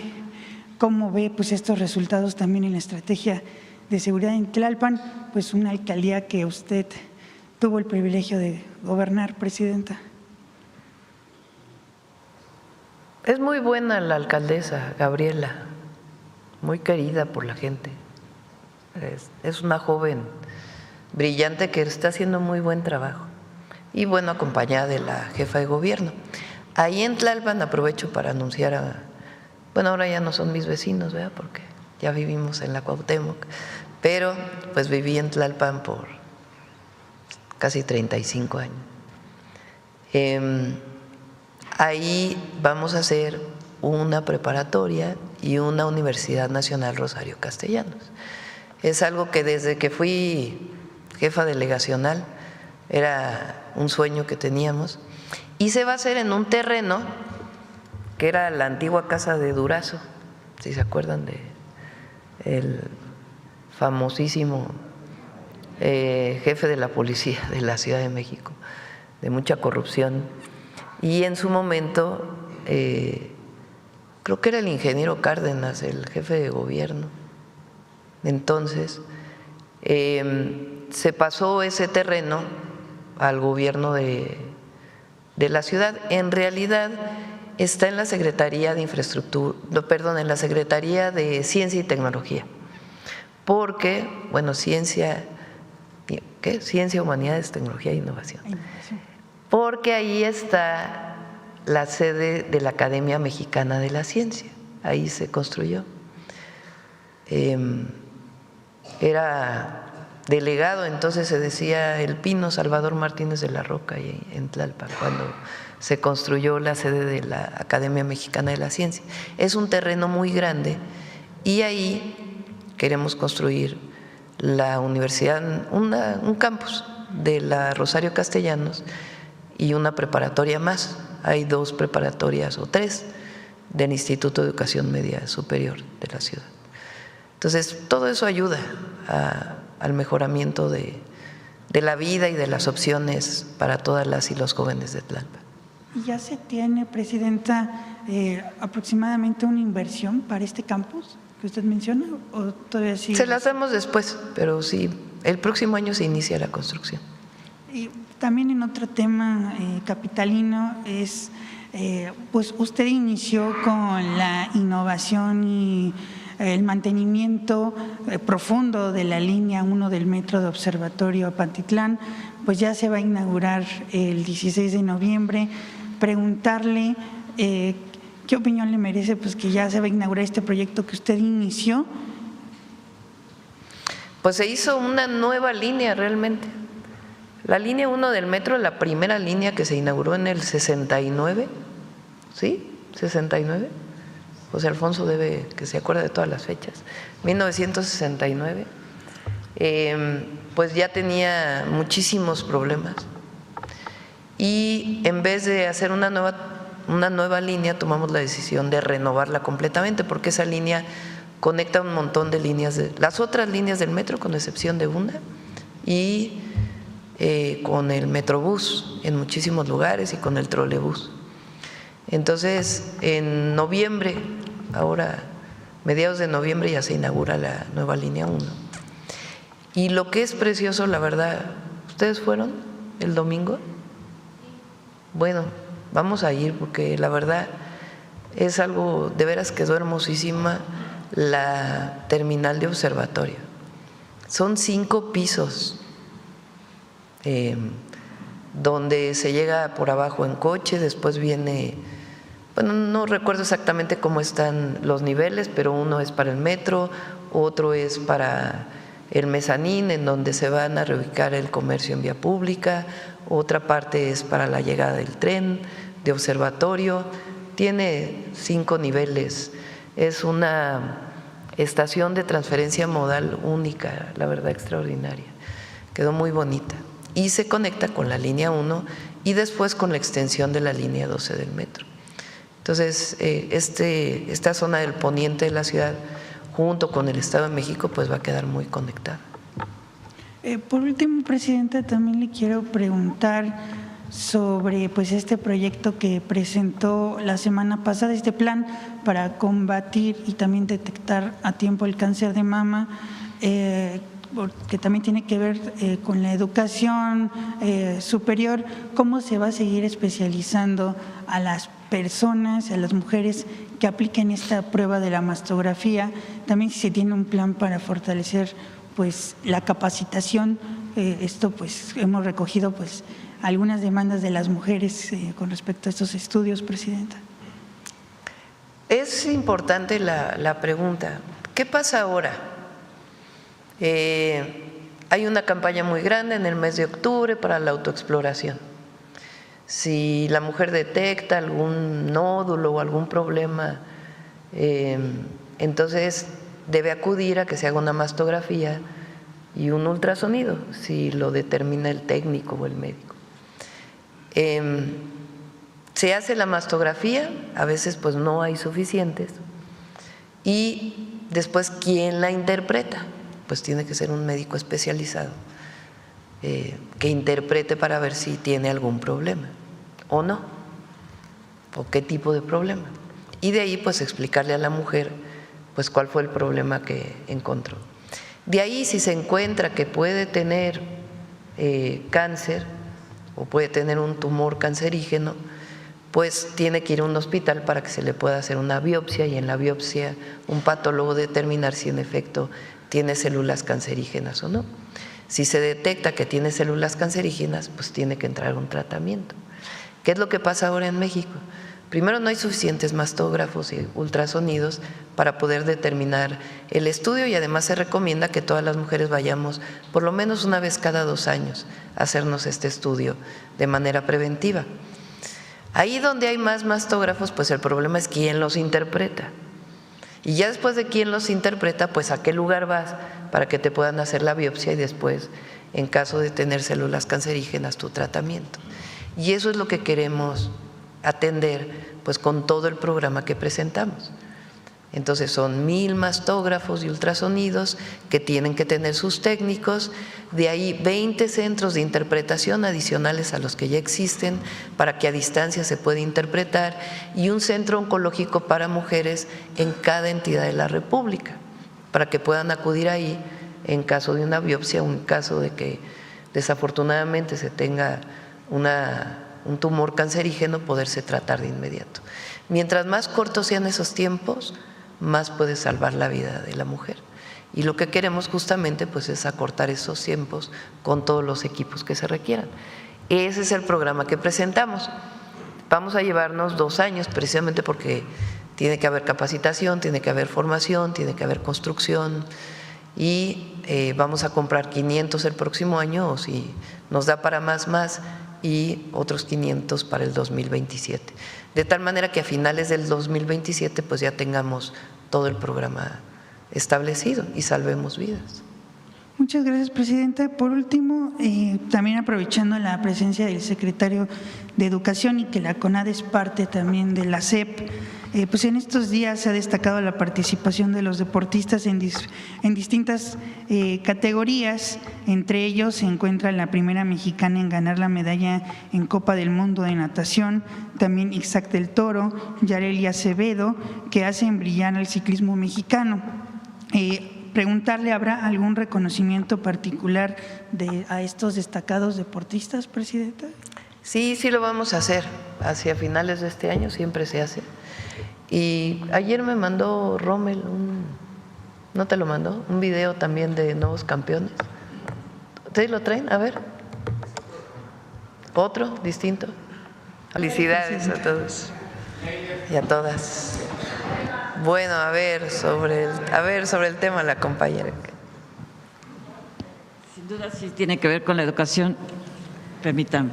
cómo ve pues estos resultados también en la estrategia de seguridad en Tlalpan, pues una alcaldía que usted tuvo el privilegio de gobernar, Presidenta. Es muy buena la alcaldesa Gabriela, muy querida por la gente. Es una joven brillante que está haciendo muy buen trabajo y bueno, acompañada de la jefa de gobierno. Ahí en Tlalpan aprovecho para anunciar bueno, ahora ya no son mis vecinos, ¿verdad? Porque ya vivimos en la Cuauhtémoc, pero pues viví en Tlalpan por casi 35 años. ahí vamos a hacer una preparatoria y una Universidad Nacional Rosario Castellanos. Es algo que desde que fui jefa delegacional era un sueño que teníamos, y se va a hacer en un terreno que era la antigua casa de Durazo, si se acuerdan de el famosísimo jefe de la policía de la Ciudad de México, de mucha corrupción, y en su momento creo que era el ingeniero Cárdenas, el jefe de gobierno. Entonces se pasó ese terreno al gobierno de la ciudad. En realidad está en la Secretaría de Infraestructura, en la Secretaría de Ciencia y Tecnología, porque, bueno, Ciencia, Humanidades, Tecnología e Innovación, porque ahí está la sede de la Academia Mexicana de la Ciencia, ahí se construyó. Era delegado, entonces se decía El Pino, Salvador Martínez de la Roca, y en Tlalpan, cuando se construyó la sede de la Academia Mexicana de la Ciencia. Es un terreno muy grande y ahí queremos construir la universidad, un campus de la Rosario Castellanos y una preparatoria más. Hay 2 preparatorias o 3 del Instituto de Educación Media Superior de la ciudad. Entonces, todo eso ayuda al mejoramiento de la vida y de las opciones para todas las y los jóvenes de Tlalpan. ¿Y ya se tiene, Presidenta, aproximadamente una inversión para este campus que usted menciona? ¿O todavía sí? Se las damos después, pero sí, el próximo año se inicia la construcción. Y también en otro tema capitalino es, pues usted inició con la innovación y el mantenimiento profundo de la línea 1 del metro de Observatorio a Pantitlán, pues ya se va a inaugurar el 16 de noviembre. Preguntarle qué opinión le merece, pues que ya se va a inaugurar este proyecto que usted inició. Pues se hizo una nueva línea realmente. La línea 1 del metro, la primera línea que se inauguró en el 69, ¿sí? 69. José Alfonso debe que se acuerda de todas las fechas. 1969, pues ya tenía muchísimos problemas y en vez de hacer una nueva línea tomamos la decisión de renovarla completamente, porque esa línea conecta un montón de líneas, las otras líneas del metro, con excepción de una, y con el Metrobús en muchísimos lugares y con el trolebús. Entonces, en noviembre, ahora mediados de noviembre, ya se inaugura la nueva línea 1. Y lo que es precioso, la verdad, ¿ustedes fueron el domingo? Bueno, vamos a ir porque la verdad es algo, de veras quedó hermosísima la terminal de observatorio. Son 5 pisos. Donde se llega por abajo en coche, después viene, bueno, no recuerdo exactamente cómo están los niveles, pero uno es para el metro, otro es para el mezanín, en donde se van a reubicar el comercio en vía pública, otra parte es para la llegada del tren de observatorio. Tiene 5 niveles, es una estación de transferencia modal única, la verdad extraordinaria, quedó muy bonita. Y se conecta con la línea 1 y después con la extensión de la línea 12 del metro. Entonces, esta zona del poniente de la ciudad, junto con el Estado de México, pues va a quedar muy conectada. Por último, Presidenta, también le quiero preguntar sobre pues este proyecto que presentó la semana pasada, este plan para combatir y también detectar a tiempo el cáncer de mama, que también tiene que ver con la educación superior. ¿Cómo se va a seguir especializando a las personas, a las mujeres que apliquen esta prueba de la mastografía? También si se tiene un plan para fortalecer pues la capacitación. Esto pues hemos recogido pues algunas demandas de las mujeres con respecto a estos estudios, Presidenta. Es importante la pregunta. ¿Qué pasa ahora? Hay una campaña muy grande en el mes de octubre para la autoexploración. Si la mujer detecta algún nódulo o algún problema, entonces debe acudir a que se haga una mastografía y un ultrasonido, si lo determina el técnico o el médico. Se hace la mastografía, a veces pues no hay suficientes, y después ¿quién la interpreta? Pues tiene que ser un médico especializado que interprete para ver si tiene algún problema o no, o qué tipo de problema. Y de ahí pues explicarle a la mujer pues cuál fue el problema que encontró. De ahí, si se encuentra que puede tener cáncer o puede tener un tumor cancerígeno, pues tiene que ir a un hospital para que se le pueda hacer una biopsia y en la biopsia un patólogo determinar si en efecto tiene células cancerígenas o no. Si se detecta que tiene células cancerígenas, pues tiene que entrar a un tratamiento. ¿Qué es lo que pasa ahora en México? Primero, no hay suficientes mastógrafos y ultrasonidos para poder determinar el estudio y además se recomienda que todas las mujeres vayamos por lo menos una vez cada 2 años a hacernos este estudio de manera preventiva. Ahí donde hay más mastógrafos, pues el problema es quién los interpreta. Y ya después de quién los interpreta, pues a qué lugar vas para que te puedan hacer la biopsia y después, en caso de tener células cancerígenas, tu tratamiento. Y eso es lo que queremos atender pues con todo el programa que presentamos. Entonces son 1000 mastógrafos y ultrasonidos que tienen que tener sus técnicos, de ahí 20 centros de interpretación adicionales a los que ya existen para que a distancia se pueda interpretar y un centro oncológico para mujeres en cada entidad de la República para que puedan acudir ahí en caso de una biopsia o en caso de que desafortunadamente se tenga un tumor cancerígeno, poderse tratar de inmediato. Mientras más cortos sean esos tiempos, más puede salvar la vida de la mujer. Y lo que queremos justamente pues es acortar esos tiempos con todos los equipos que se requieran. Ese es el programa que presentamos. Vamos a llevarnos 2 años precisamente porque tiene que haber capacitación, tiene que haber formación, tiene que haber construcción y vamos a comprar 500 el próximo año o si nos da para más y otros 500 para el 2027. De tal manera que a finales del 2027 pues ya tengamos todo el programa establecido y salvemos vidas. Muchas gracias, Presidenta. Por último, también aprovechando la presencia del secretario de Educación y que la CONADE es parte también de la SEP, pues en estos días se ha destacado la participación de los deportistas en distintas categorías. Entre ellos se encuentra la primera mexicana en ganar la medalla en Copa del Mundo de natación, también Ixac del Toro, Yareli Acevedo, que hacen brillar al ciclismo mexicano. Preguntarle, ¿habrá algún reconocimiento particular a estos destacados deportistas, Presidenta? Sí, sí lo vamos a hacer. Hacia finales de este año siempre se hace. Y ayer me mandó Rommel, ¿no te lo mandó? Un video también de nuevos campeones. ¿Ustedes lo traen? A ver. ¿Otro? ¿Distinto? Felicidades a todos y a todas. Bueno, a ver sobre el tema la compañera. Sin duda sí tiene que ver con la educación. Permítanme.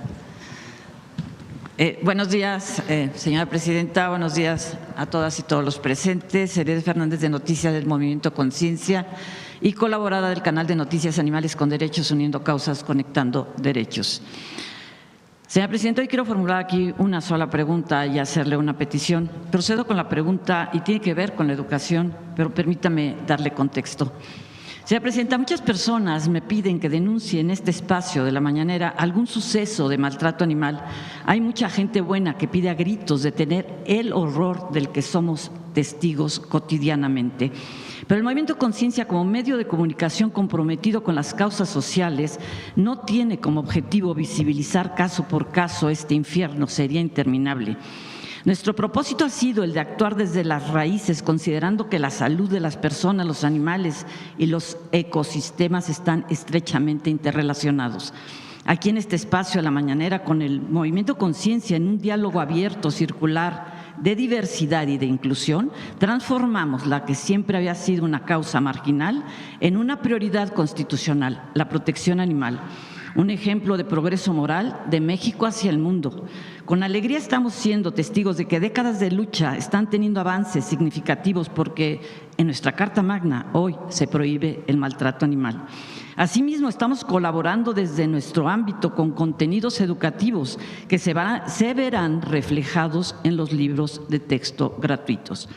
Buenos días, señora Presidenta. Buenos días a todas y todos los presentes. Heredia Fernández de Noticias del Movimiento Conciencia y colaboradora del canal de Noticias Animales con Derechos, uniendo causas, conectando derechos. Señora Presidenta, hoy quiero formular aquí una sola pregunta y hacerle una petición. Procedo con la pregunta y tiene que ver con la educación, pero permítame darle contexto. Señora Presidenta, muchas personas me piden que denuncie en este espacio de la mañanera algún suceso de maltrato animal. Hay mucha gente buena que pide a gritos detener el horror del que somos testigos cotidianamente. Pero el Movimiento Conciencia, como medio de comunicación comprometido con las causas sociales, no tiene como objetivo visibilizar caso por caso este infierno, sería interminable. Nuestro propósito ha sido el de actuar desde las raíces, considerando que la salud de las personas, los animales y los ecosistemas están estrechamente interrelacionados. Aquí en este espacio, a la mañanera, con el Movimiento Conciencia, en un diálogo abierto, circular, de diversidad y de inclusión, transformamos la que siempre había sido una causa marginal en una prioridad constitucional, la protección animal. un ejemplo de progreso moral de México hacia el mundo. Con alegría estamos siendo testigos de que décadas de lucha están teniendo avances significativos porque en nuestra Carta Magna hoy se prohíbe el maltrato animal. Asimismo, estamos colaborando desde nuestro ámbito con contenidos educativos que se verán reflejados en los libros de texto gratuitos.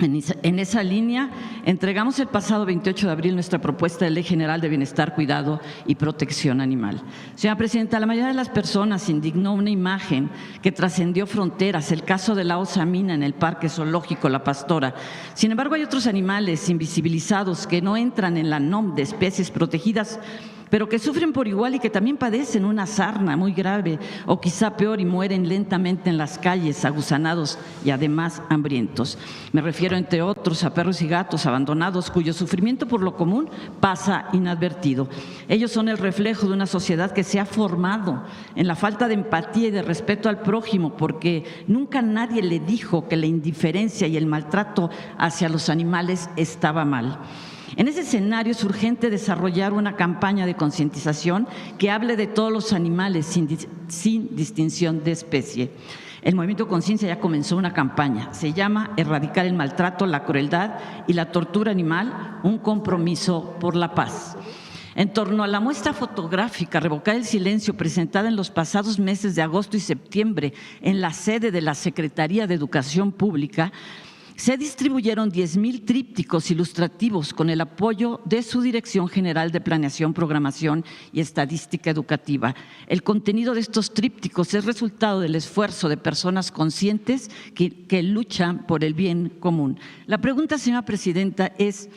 En esa línea, entregamos el pasado 28 de abril nuestra propuesta de Ley General de Bienestar, Cuidado y Protección Animal. Señora Presidenta, la mayoría de las personas indignó una imagen que trascendió fronteras, el caso de la osa mina en el Parque Zoológico La Pastora. Sin embargo, hay otros animales invisibilizados que no entran en la NOM de especies protegidas, pero que sufren por igual y que también padecen una sarna muy grave o quizá peor y mueren lentamente en las calles, aguzanados y además hambrientos. Me refiero, entre otros, a perros y gatos abandonados cuyo sufrimiento por lo común pasa inadvertido. Ellos son el reflejo de una sociedad que se ha formado en la falta de empatía y de respeto al prójimo, porque nunca nadie le dijo que la indiferencia y el maltrato hacia los animales estaba mal. En ese escenario es urgente desarrollar una campaña de concientización que hable de todos los animales sin distinción de especie. El Movimiento Conciencia ya comenzó una campaña, se llama Erradicar el maltrato, la crueldad y la tortura animal, un compromiso por la paz. En torno a la muestra fotográfica Revocar el Silencio, presentada en los pasados meses de agosto y septiembre en la sede de la Secretaría de Educación Pública, se distribuyeron 10,000 trípticos ilustrativos con el apoyo de su Dirección General de Planeación, Programación y Estadística Educativa. El contenido de estos trípticos es resultado del esfuerzo de personas conscientes que luchan por el bien común. La pregunta, señora Presidenta, es: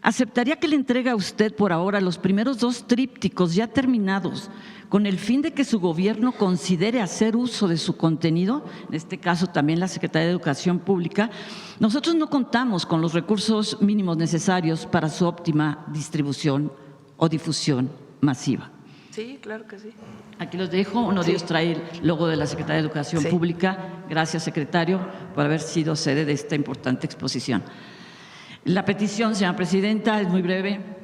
¿aceptaría que le entregue a usted por ahora los primeros 2 trípticos ya terminados con el fin de que su gobierno considere hacer uso de su contenido? En este caso también la Secretaría de Educación Pública. Nosotros no contamos con los recursos mínimos necesarios para su óptima distribución o difusión masiva. Sí, claro que sí. Aquí los dejo. Uno de ellos trae el logo de la Secretaría de Educación Pública. Gracias, secretario, por haber sido sede de esta importante exposición. La petición, señora Presidenta, es muy breve.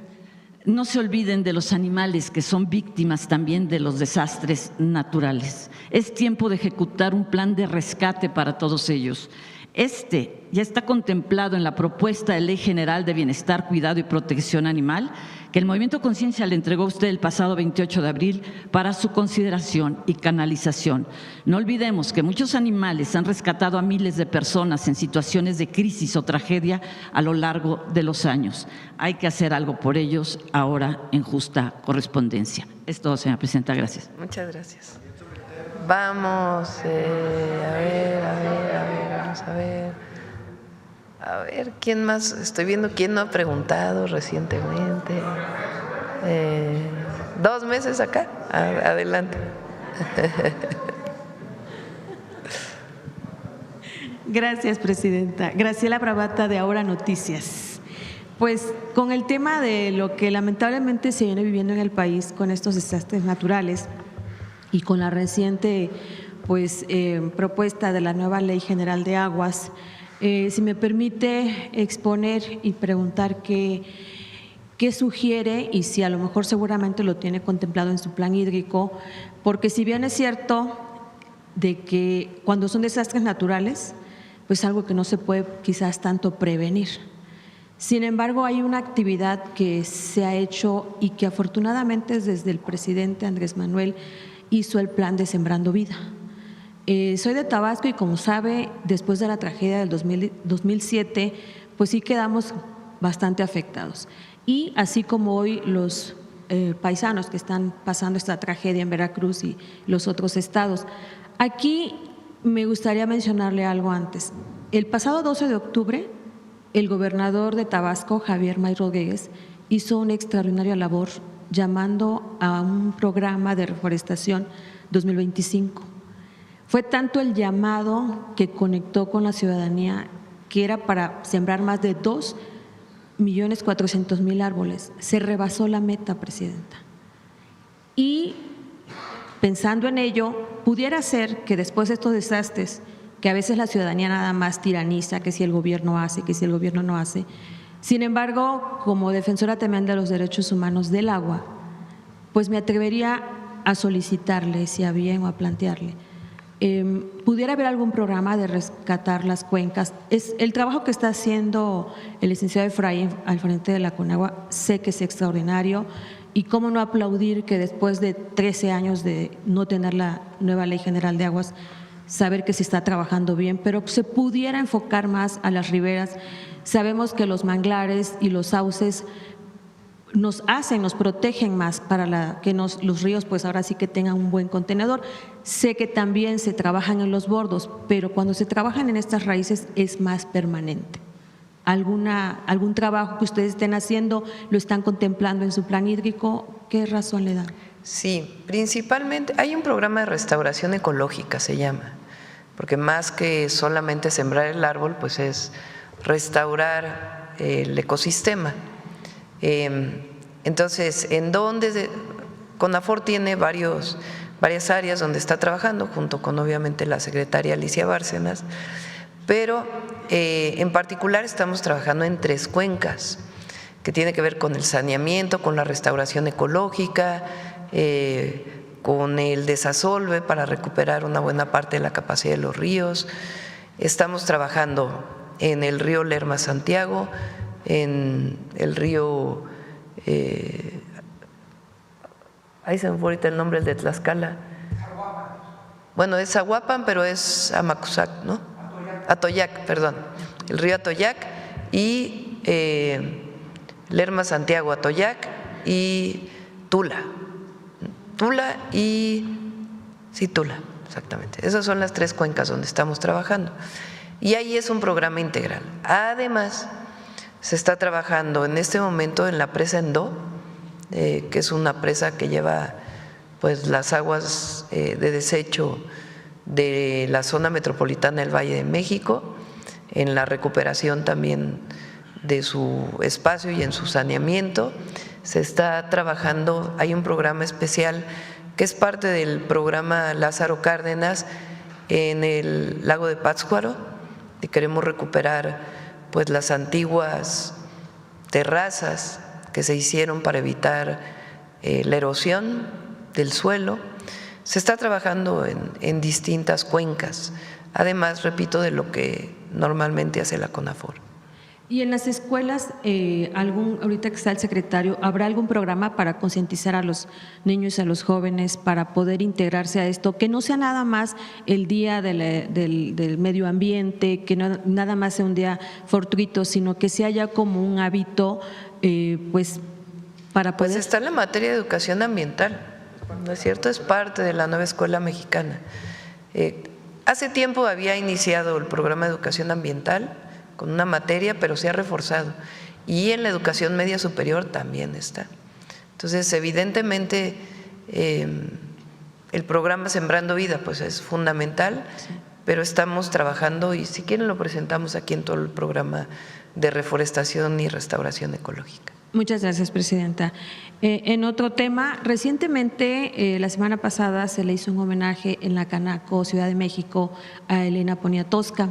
No se olviden de los animales que son víctimas también de los desastres naturales. Es tiempo de ejecutar un plan de rescate para todos ellos. Este ya está contemplado en la propuesta de Ley General de Bienestar, Cuidado y Protección Animal, que el Movimiento Conciencia le entregó a usted el pasado 28 de abril para su consideración y canalización. No olvidemos que muchos animales han rescatado a miles de personas en situaciones de crisis o tragedia a lo largo de los años. Hay que hacer algo por ellos ahora en justa correspondencia. Es todo, señora Presidenta. Gracias. Muchas gracias. Vamos, vamos a ver. A ver, ¿quién más? Estoy viendo quién no ha preguntado recientemente. 2 meses acá. Adelante. Gracias, Presidenta. Graciela Bravata, de Ahora Noticias. Pues con el tema de lo que lamentablemente se viene viviendo en el país con estos desastres naturales y con la reciente propuesta de la nueva Ley General de Aguas, si me permite exponer y preguntar qué sugiere y si a lo mejor seguramente lo tiene contemplado en su plan hídrico, porque si bien es cierto de que cuando son desastres naturales, pues algo que no se puede quizás tanto prevenir. Sin embargo, hay una actividad que se ha hecho y que afortunadamente desde el presidente Andrés Manuel hizo el plan de Sembrando Vida. Soy de Tabasco y, como sabe, después de la tragedia del 2007, pues sí quedamos bastante afectados. Y así como hoy los paisanos que están pasando esta tragedia en Veracruz y los otros estados. Aquí me gustaría mencionarle algo antes. El pasado 12 de octubre, el gobernador de Tabasco, Javier May Rodríguez, hizo una extraordinaria labor llamando a un programa de reforestación 2025. Fue tanto el llamado que conectó con la ciudadanía que era para sembrar más de 2.400.000 árboles. Se rebasó la meta, Presidenta. Y pensando en ello, pudiera ser que después de estos desastres, que a veces la ciudadanía nada más tiraniza, que si el gobierno hace, que si el gobierno no hace. Sin embargo, como defensora también de los derechos humanos del agua, pues me atrevería a solicitarle, si a bien o a plantearle, ¿pudiera haber algún programa de rescatar las cuencas? Es el trabajo que está haciendo el licenciado Efraín al frente de la Conagua, sé que es extraordinario, y cómo no aplaudir que después de 13 años de no tener la nueva Ley General de Aguas, saber que se está trabajando bien, pero se pudiera enfocar más a las riberas. Sabemos que los manglares y los sauces nos protegen más para que los ríos pues ahora sí que tengan un buen contenedor. Sé que también se trabajan en los bordos, pero cuando se trabajan en estas raíces es más permanente. ¿Algún trabajo que ustedes estén haciendo, lo están contemplando en su plan hídrico? ¿Qué razón le dan? Sí, principalmente hay un programa de restauración ecológica, se llama, porque más que solamente sembrar el árbol, pues es restaurar el ecosistema. Entonces, CONAFOR tiene varias áreas donde está trabajando, junto con obviamente la secretaria Alicia Bárcenas, pero en particular estamos trabajando en 3 cuencas, que tiene que ver con el saneamiento, con la restauración ecológica, con el desasolve para recuperar una buena parte de la capacidad de los ríos. Estamos trabajando en el río Lerma-Santiago, en el río, ahí se me fue ahorita el nombre, el de Tlaxcala. Bueno, es Aguapan, pero es Amacuzac, ¿no? Atoyac, perdón. El río Atoyac y Lerma-Santiago, Atoyac y Tula. Tula, exactamente. Esas son las 3 cuencas donde estamos trabajando. Y ahí es un programa integral. Además, se está trabajando en este momento en la presa Endó, que es una presa que lleva pues las aguas de desecho de la zona metropolitana del Valle de México, en la recuperación también de su espacio y en su saneamiento. Se está trabajando, hay un programa especial que es parte del programa Lázaro Cárdenas en el lago de Pátzcuaro, y queremos recuperar pues las antiguas terrazas que se hicieron para evitar la erosión del suelo. Se está trabajando en distintas cuencas, además, repito, de lo que normalmente hace la CONAFOR. Y en las escuelas, ahorita que está el secretario, ¿habrá algún programa para concientizar a los niños y a los jóvenes para poder integrarse a esto? Que no sea nada más el día del medio ambiente, que no, nada más sea un día fortuito, sino que sea ya como un hábito, pues para poder… Pues está en la materia de educación ambiental, ¿no es cierto? Es parte de la nueva escuela mexicana. Hace tiempo había iniciado el programa de educación ambiental con una materia, pero se ha reforzado. Y en la educación media superior también está. Entonces, evidentemente, el programa Sembrando Vida pues es fundamental, sí, pero estamos trabajando, y si quieren lo presentamos aquí en todo el programa de reforestación y restauración ecológica. Muchas gracias, presidenta. En otro tema, recientemente, la semana pasada, se le hizo un homenaje en la Canaco, Ciudad de México, a Elena Poniatowska.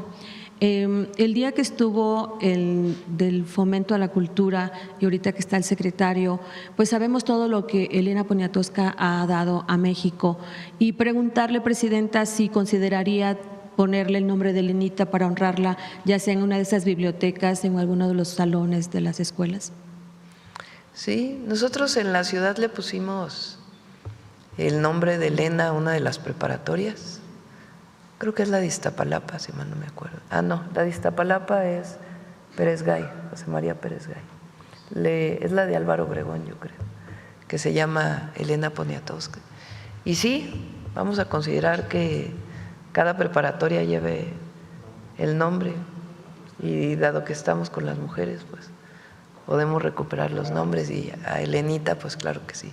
El día que estuvo del fomento a la cultura, y ahorita que está el secretario, pues sabemos todo lo que Elena Poniatowska ha dado a México, y preguntarle, presidenta, si consideraría ponerle el nombre de Elenita para honrarla, ya sea en una de esas bibliotecas, en alguno de los salones de las escuelas. Sí, nosotros en la ciudad le pusimos el nombre de Elena a una de las preparatorias. Creo que es la de Iztapalapa, si mal no me acuerdo. Ah, no, la de Iztapalapa es Pérez Gay, José María Pérez Gay. Es la de Álvaro Obregón, yo creo, que se llama Elena Poniatowska. Y sí, vamos a considerar que cada preparatoria lleve el nombre, y dado que estamos con las mujeres, pues podemos recuperar los nombres, y a Elenita, pues claro que sí.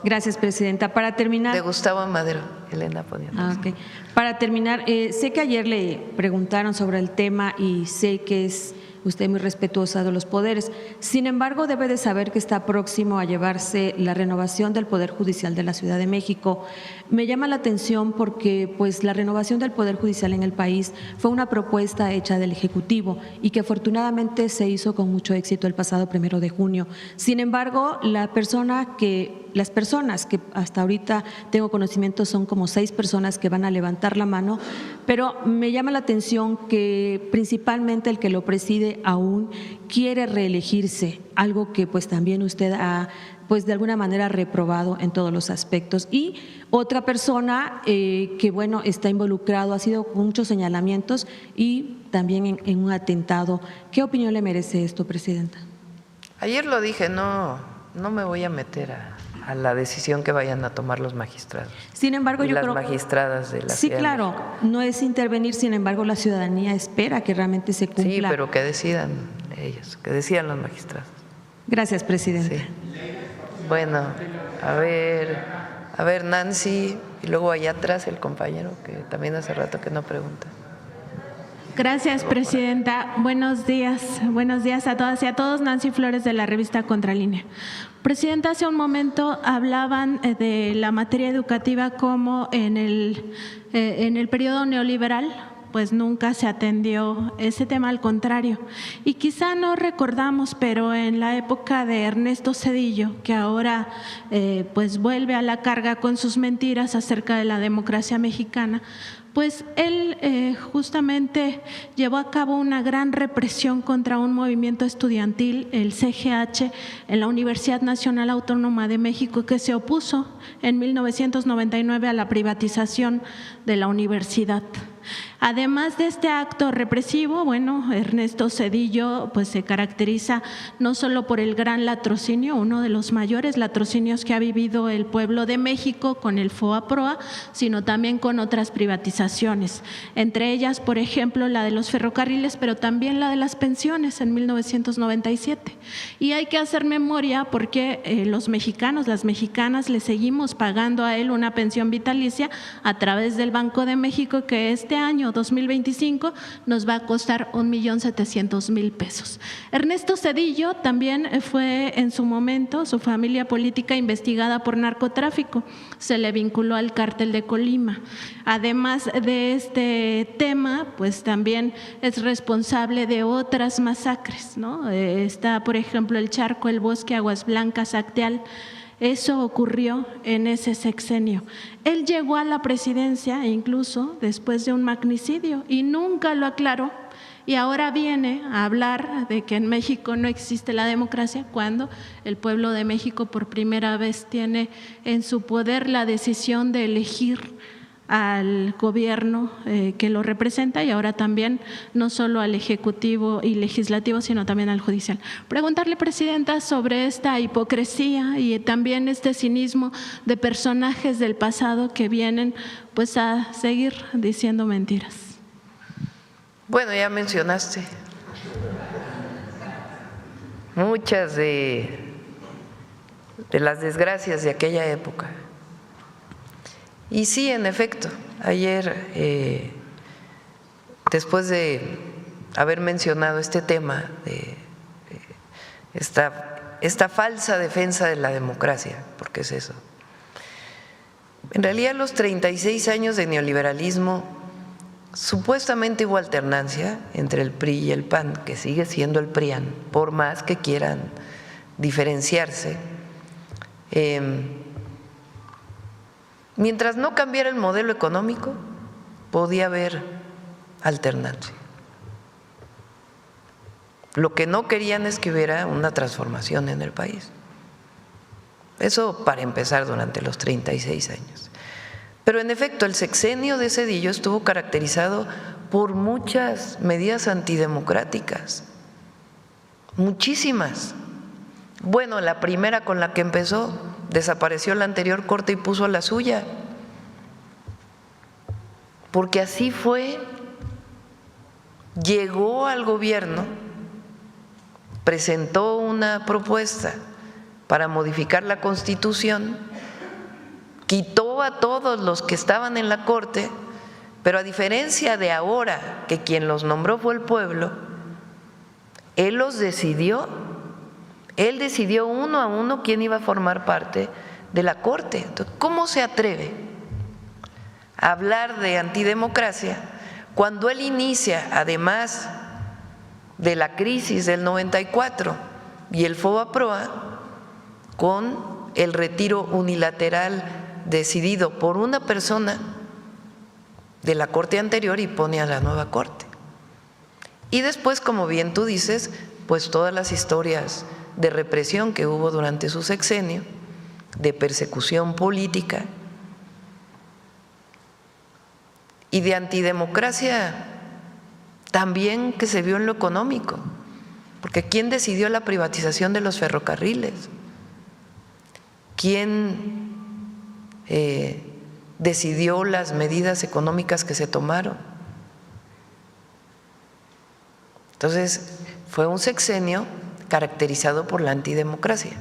Gracias, presidenta. Para terminar… De Gustavo Madero, Elena Poniatowska. Okay. Para terminar, sé que ayer le preguntaron sobre el tema y sé que es usted muy respetuosa de los poderes. Sin embargo, debe de saber que está próximo a llevarse la renovación del Poder Judicial de la Ciudad de México. Me llama la atención porque pues, la renovación del Poder Judicial en el país fue una propuesta hecha del Ejecutivo y que afortunadamente se hizo con mucho éxito el pasado 1 de junio. Sin embargo, las personas que hasta ahorita tengo conocimiento son como 6 personas que van a levantar la mano, pero me llama la atención que principalmente el que lo preside aún quiere reelegirse, algo que pues también usted ha pues de alguna manera reprobado en todos los aspectos. Y otra persona que bueno está involucrado, ha sido con muchos señalamientos y también en un atentado. ¿Qué opinión le merece esto, Presidenta? Ayer lo dije, no me voy a meter a la decisión que vayan a tomar los magistrados. Sin embargo, yo las creo magistradas de la sí, Ciudad claro, de México. no es intervenir, sin embargo, la ciudadanía espera que realmente se cumpla. Sí, pero que decidan ellos, que decidan los magistrados. Gracias, Presidenta. Sí. Bueno, a ver Nancy, y luego allá atrás el compañero que también hace rato que no pregunta. Gracias, Presidenta. Buenos días a todas y a todos. Nancy Flores, de la revista Contralínea. Presidenta, hace un momento hablaban de la materia educativa como en el periodo neoliberal, pues nunca se atendió ese tema, al contrario. Y quizá no recordamos, pero en la época de Ernesto Zedillo, que ahora pues vuelve a la carga con sus mentiras acerca de la democracia mexicana, pues él justamente llevó a cabo una gran represión contra un movimiento estudiantil, el CGH, en la Universidad Nacional Autónoma de México, que se opuso en 1999 a la privatización de la universidad. Además de este acto represivo, bueno, Ernesto Zedillo pues se caracteriza no solo por el gran latrocinio, uno de los mayores latrocinios que ha vivido el pueblo de México con el FOA-PROA, sino también con otras privatizaciones, entre ellas, por ejemplo, la de los ferrocarriles, pero también la de las pensiones en 1997. Y hay que hacer memoria porque los mexicanos, las mexicanas, le seguimos pagando a él una pensión vitalicia a través del Banco de México, que este año 2025 nos va a costar 1.700.000 pesos. Ernesto Zedillo también fue en su momento, su familia política, investigada por narcotráfico, se le vinculó al cártel de Colima. Además de este tema, pues también es responsable de otras masacres, ¿no? Está, por ejemplo, el Charco, el Bosque, Aguas Blancas, Acteal. Eso ocurrió en ese sexenio. Él llegó a la presidencia incluso después de un magnicidio y nunca lo aclaró. Y ahora viene a hablar de que en México no existe la democracia, cuando el pueblo de México por primera vez tiene en su poder la decisión de elegir al gobierno que lo representa, y ahora también no solo al ejecutivo y legislativo, sino también al judicial. Preguntarle, Presidenta, sobre esta hipocresía y también este cinismo de personajes del pasado que vienen pues a seguir diciendo mentiras. Bueno, ya mencionaste muchas de las desgracias de aquella época. Y sí, en efecto, ayer, después de haber mencionado este tema de esta falsa defensa de la democracia, porque es eso, en realidad los 36 años de neoliberalismo, supuestamente hubo alternancia entre el PRI y el PAN, que sigue siendo el PRIAN, por más que quieran diferenciarse. Mientras no cambiara el modelo económico, podía haber alternancia. Lo que no querían es que hubiera una transformación en el país. Eso para empezar durante los 36 años. Pero en efecto, el sexenio de Zedillo estuvo caracterizado por muchas medidas antidemocráticas, muchísimas. Bueno, la primera con la que empezó, desapareció la anterior corte y puso la suya, porque así fue. Llegó al gobierno, presentó una propuesta para modificar la Constitución, quitó a todos los que estaban en la corte, pero a diferencia de ahora, que quien los nombró fue el pueblo, Él los decidió. Él decidió uno a uno quién iba a formar parte de la Corte. Entonces, ¿cómo se atreve a hablar de antidemocracia cuando él inicia, además de la crisis del 94 y el FOBAPROA, con el retiro unilateral decidido por una persona de la Corte anterior y pone a la nueva Corte? Y después, como bien tú dices, pues todas las historias de represión que hubo durante su sexenio, de persecución política y de antidemocracia también que se vio en lo económico, porque ¿quién decidió la privatización de los ferrocarriles? ¿Quién decidió las medidas económicas que se tomaron? Entonces, fue un sexenio caracterizado por la antidemocracia.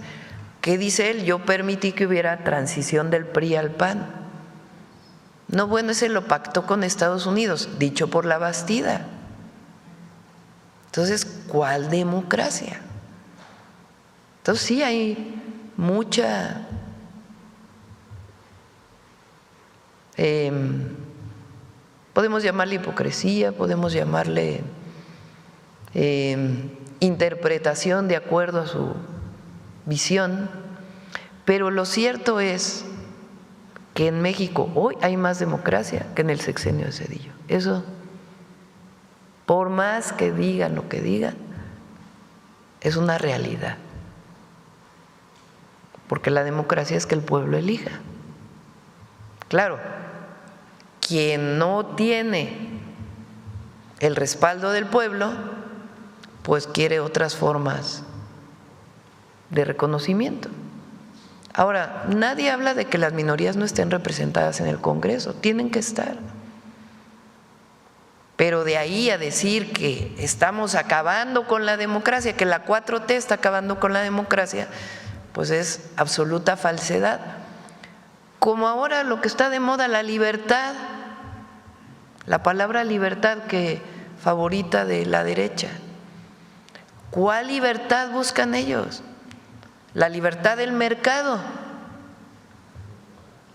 ¿Qué dice él? Yo permití que hubiera transición del PRI al PAN. No, bueno, ese lo pactó con Estados Unidos, dicho por la Bastida. Entonces, ¿cuál democracia? Entonces, sí hay mucha podemos llamarle hipocresía, podemos llamarle interpretación de acuerdo a su visión, pero lo cierto es que en México hoy hay más democracia que en el sexenio de Zedillo. Eso, por más que digan lo que digan, es una realidad, porque la democracia es que el pueblo elija. Claro, quien no tiene el respaldo del pueblo, pues quiere otras formas de reconocimiento. Ahora, nadie habla de que las minorías no estén representadas en el Congreso, tienen que estar. Pero de ahí a decir que estamos acabando con la democracia, que la 4T está acabando con la democracia, pues es absoluta falsedad. Como ahora lo que está de moda, la libertad, la palabra libertad que favorita de la derecha. ¿Cuál libertad buscan ellos? La libertad del mercado.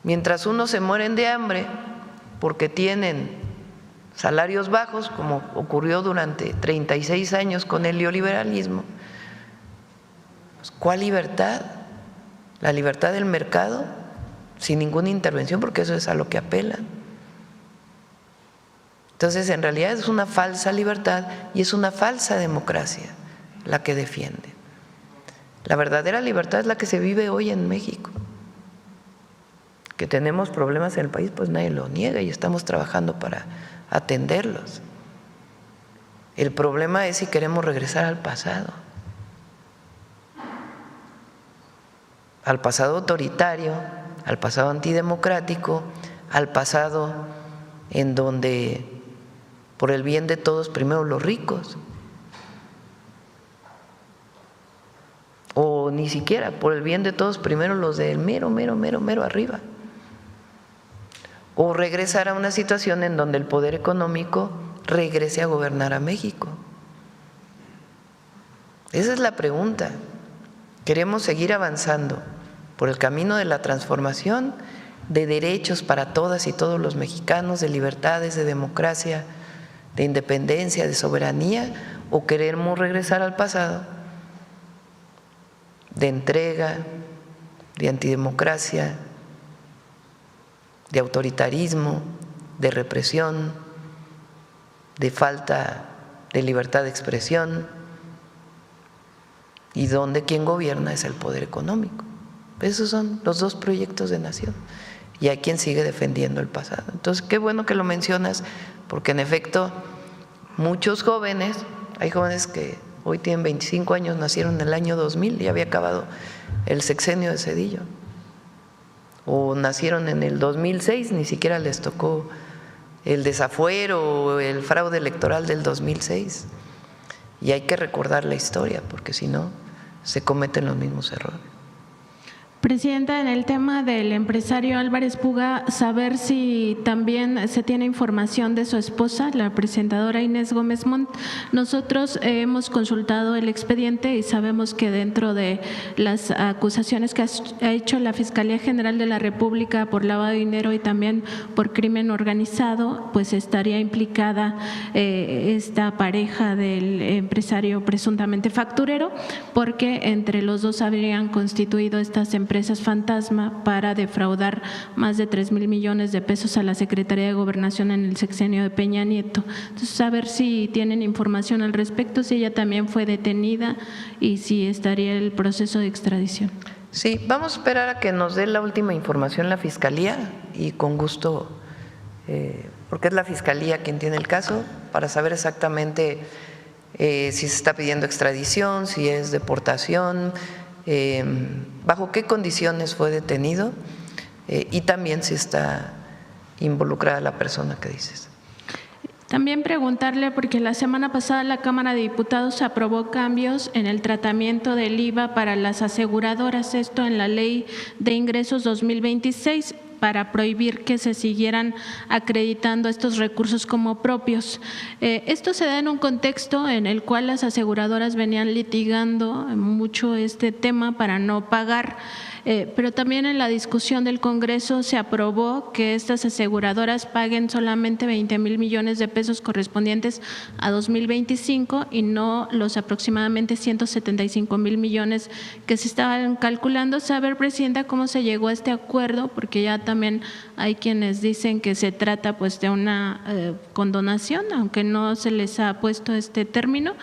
Mientras unos se mueren de hambre porque tienen salarios bajos, como ocurrió durante 36 años con el neoliberalismo, pues ¿cuál libertad? La libertad del mercado, sin ninguna intervención, porque eso es a lo que apelan. Entonces, en realidad es una falsa libertad y es una falsa democracia la que defiende. La verdadera libertad es la que se vive hoy en México. Que tenemos problemas en el país, pues nadie lo niega y estamos trabajando para atenderlos. El problema es si queremos regresar al pasado autoritario, al pasado antidemocrático, al pasado en donde por el bien de todos primero los ricos, o ni siquiera por el bien de todos primero los del mero arriba, o regresar a una situación en donde el poder económico regrese a gobernar a México. Esa es la pregunta. ¿Queremos seguir avanzando por el camino de la transformación, de derechos para todas y todos los mexicanos, de libertades, de democracia, de independencia, de soberanía, o queremos regresar al pasado, de entrega, de antidemocracia, de autoritarismo, de represión, de falta de libertad de expresión, y donde quien gobierna es el poder económico? Esos son los dos proyectos de nación, y hay quien sigue defendiendo el pasado. Entonces, qué bueno que lo mencionas, porque en efecto muchos jóvenes, hay jóvenes que hoy tienen 25 años, nacieron en el año 2000, ya había acabado el sexenio de Zedillo, o nacieron en el 2006, ni siquiera les tocó el desafuero o el fraude electoral del 2006, y hay que recordar la historia, porque si no se cometen los mismos errores. Presidenta, en el tema del empresario Álvarez Puga, saber si también se tiene información de su esposa, la presentadora Inés Gómez Montt. Nosotros hemos consultado el expediente y sabemos que dentro de las acusaciones que ha hecho la Fiscalía General de la República por lavado de dinero y también por crimen organizado, pues estaría implicada esta pareja del empresario presuntamente facturero, porque entre los dos habrían constituido estas empresas fantasma para defraudar más de 3,000 millones de pesos a la Secretaría de Gobernación en el sexenio de Peña Nieto. Entonces, saber si tienen información al respecto, si ella también fue detenida y si estaría el proceso de extradición. Sí, vamos a esperar a que nos dé la última información la Fiscalía y con gusto, porque es la Fiscalía quien tiene el caso, para saber exactamente si se está pidiendo extradición, si es deportación, bajo qué condiciones fue detenido y también si está involucrada la persona que dices. También preguntarle, porque la semana pasada la Cámara de Diputados aprobó cambios en el tratamiento del IVA para las aseguradoras, esto en la Ley de Ingresos 2026, para prohibir que se siguieran acreditando estos recursos como propios. Esto se da en un contexto en el cual las aseguradoras venían litigando mucho este tema para no pagar, pero también en la discusión del Congreso se aprobó que estas aseguradoras paguen solamente 20,000 millones de pesos correspondientes a 2025 y no los aproximadamente 175,000 millones que se estaban calculando. Saber, Presidenta, cómo se llegó a este acuerdo, porque ya también hay quienes dicen que se trata pues de una condonación, aunque no se les ha puesto este término,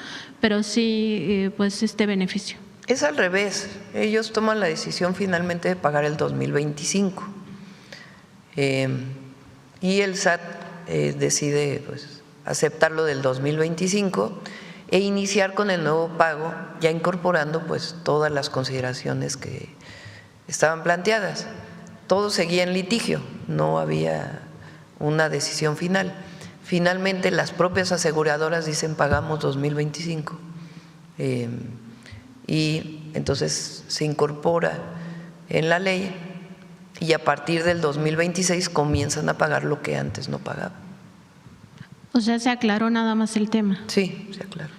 pero sí pues este beneficio. Es al revés, ellos toman la decisión finalmente de pagar el 2025 y el SAT decide pues aceptarlo del 2025 e iniciar con el nuevo pago, ya incorporando pues todas las consideraciones que estaban planteadas. Todo seguía en litigio, no había una decisión final. Finalmente las propias aseguradoras dicen pagamos 2025 y entonces se incorpora en la ley y a partir del 2026 comienzan a pagar lo que antes no pagaban. O sea, se aclaró nada más el tema. Sí, se aclaró.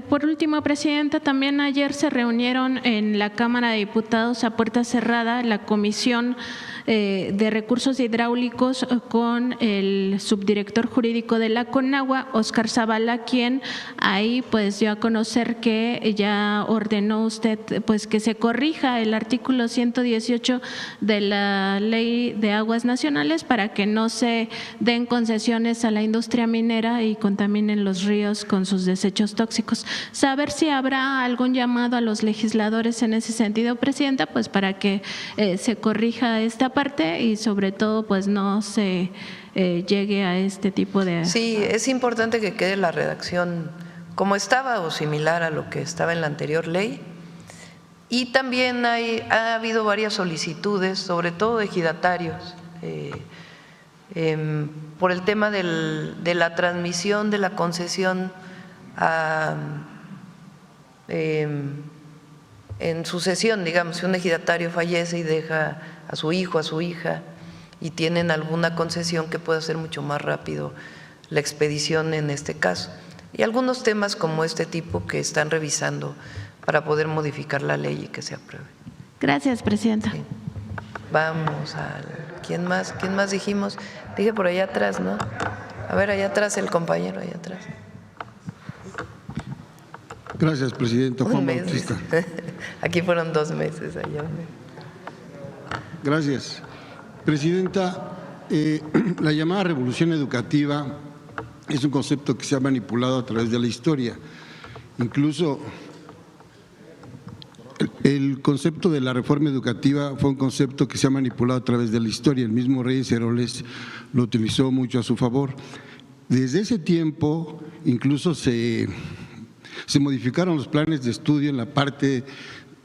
Por último, Presidenta, también ayer se reunieron en la Cámara de Diputados a puerta cerrada la Comisión de Recursos Hidráulicos con el subdirector jurídico de la Conagua, Óscar Zavala, quien ahí pues dio a conocer que ya ordenó usted pues que se corrija el artículo 118 de la Ley de Aguas Nacionales para que no se den concesiones a la industria minera y contaminen los ríos con sus desechos tóxicos. Saber si habrá algún llamado a los legisladores en ese sentido, Presidenta, pues para que se corrija esta parte y sobre todo pues no se llegue a este tipo de… Sí, es importante que quede la redacción como estaba o similar a lo que estaba en la anterior ley. Y también ha habido varias solicitudes, sobre todo de ejidatarios, por el tema de la transmisión de la concesión en sucesión, digamos, si un ejidatario fallece y deja a su hijo, a su hija, y tienen alguna concesión que pueda hacer mucho más rápido la expedición en este caso. Y algunos temas como este tipo que están revisando para poder modificar la ley y que se apruebe. Gracias, Presidenta. Sí. Vamos a… ¿Quién más dijimos? Dije por allá atrás, ¿no? A ver, allá atrás, el compañero, allá atrás. Gracias, Presidenta. Juan Bautista. Aquí fueron 2 meses, allá. Gracias. Presidenta, la llamada revolución educativa es un concepto que se ha manipulado a través de la historia. Incluso el concepto de la reforma educativa fue un concepto que se ha manipulado a través de la historia. El mismo Reyes Heroles lo utilizó mucho a su favor. Desde ese tiempo, incluso se modificaron los planes de estudio en la parte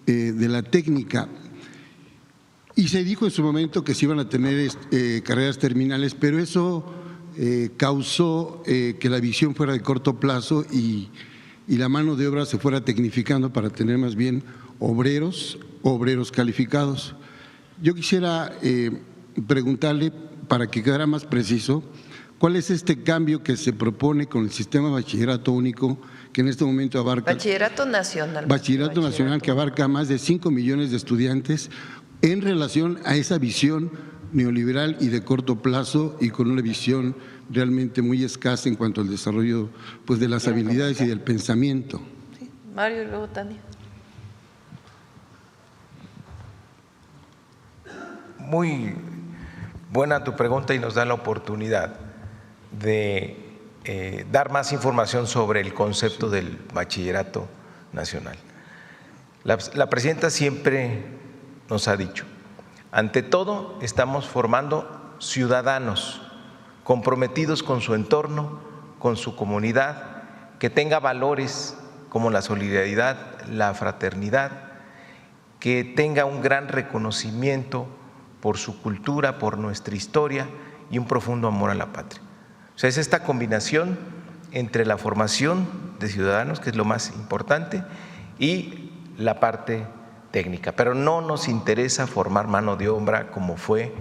de la técnica y se dijo en su momento que se iban a tener carreras terminales, pero eso causó que la visión fuera de corto plazo y la mano de obra se fuera tecnificando para tener más bien obreros obreros calificados. Yo quisiera preguntarle, para que quedara más preciso, ¿cuál es este cambio que se propone con el sistema de bachillerato único que en este momento abarca… Bachillerato nacional. Bachillerato nacional que abarca más de 5 millones de estudiantes en relación a esa visión neoliberal y de corto plazo y con una visión realmente muy escasa en cuanto al desarrollo pues, de las habilidades y del pensamiento? Sí, Mario y luego Tania. Muy buena tu pregunta y nos da la oportunidad de dar más información sobre el concepto del bachillerato nacional. La presidenta siempre nos ha dicho, ante todo estamos formando ciudadanos comprometidos con su entorno, con su comunidad, que tenga valores como la solidaridad, la fraternidad, que tenga un gran reconocimiento por su cultura, por nuestra historia y un profundo amor a la patria. O sea, es esta combinación entre la formación de ciudadanos, que es lo más importante, y la parte técnica. Pero no nos interesa formar mano de obra como fue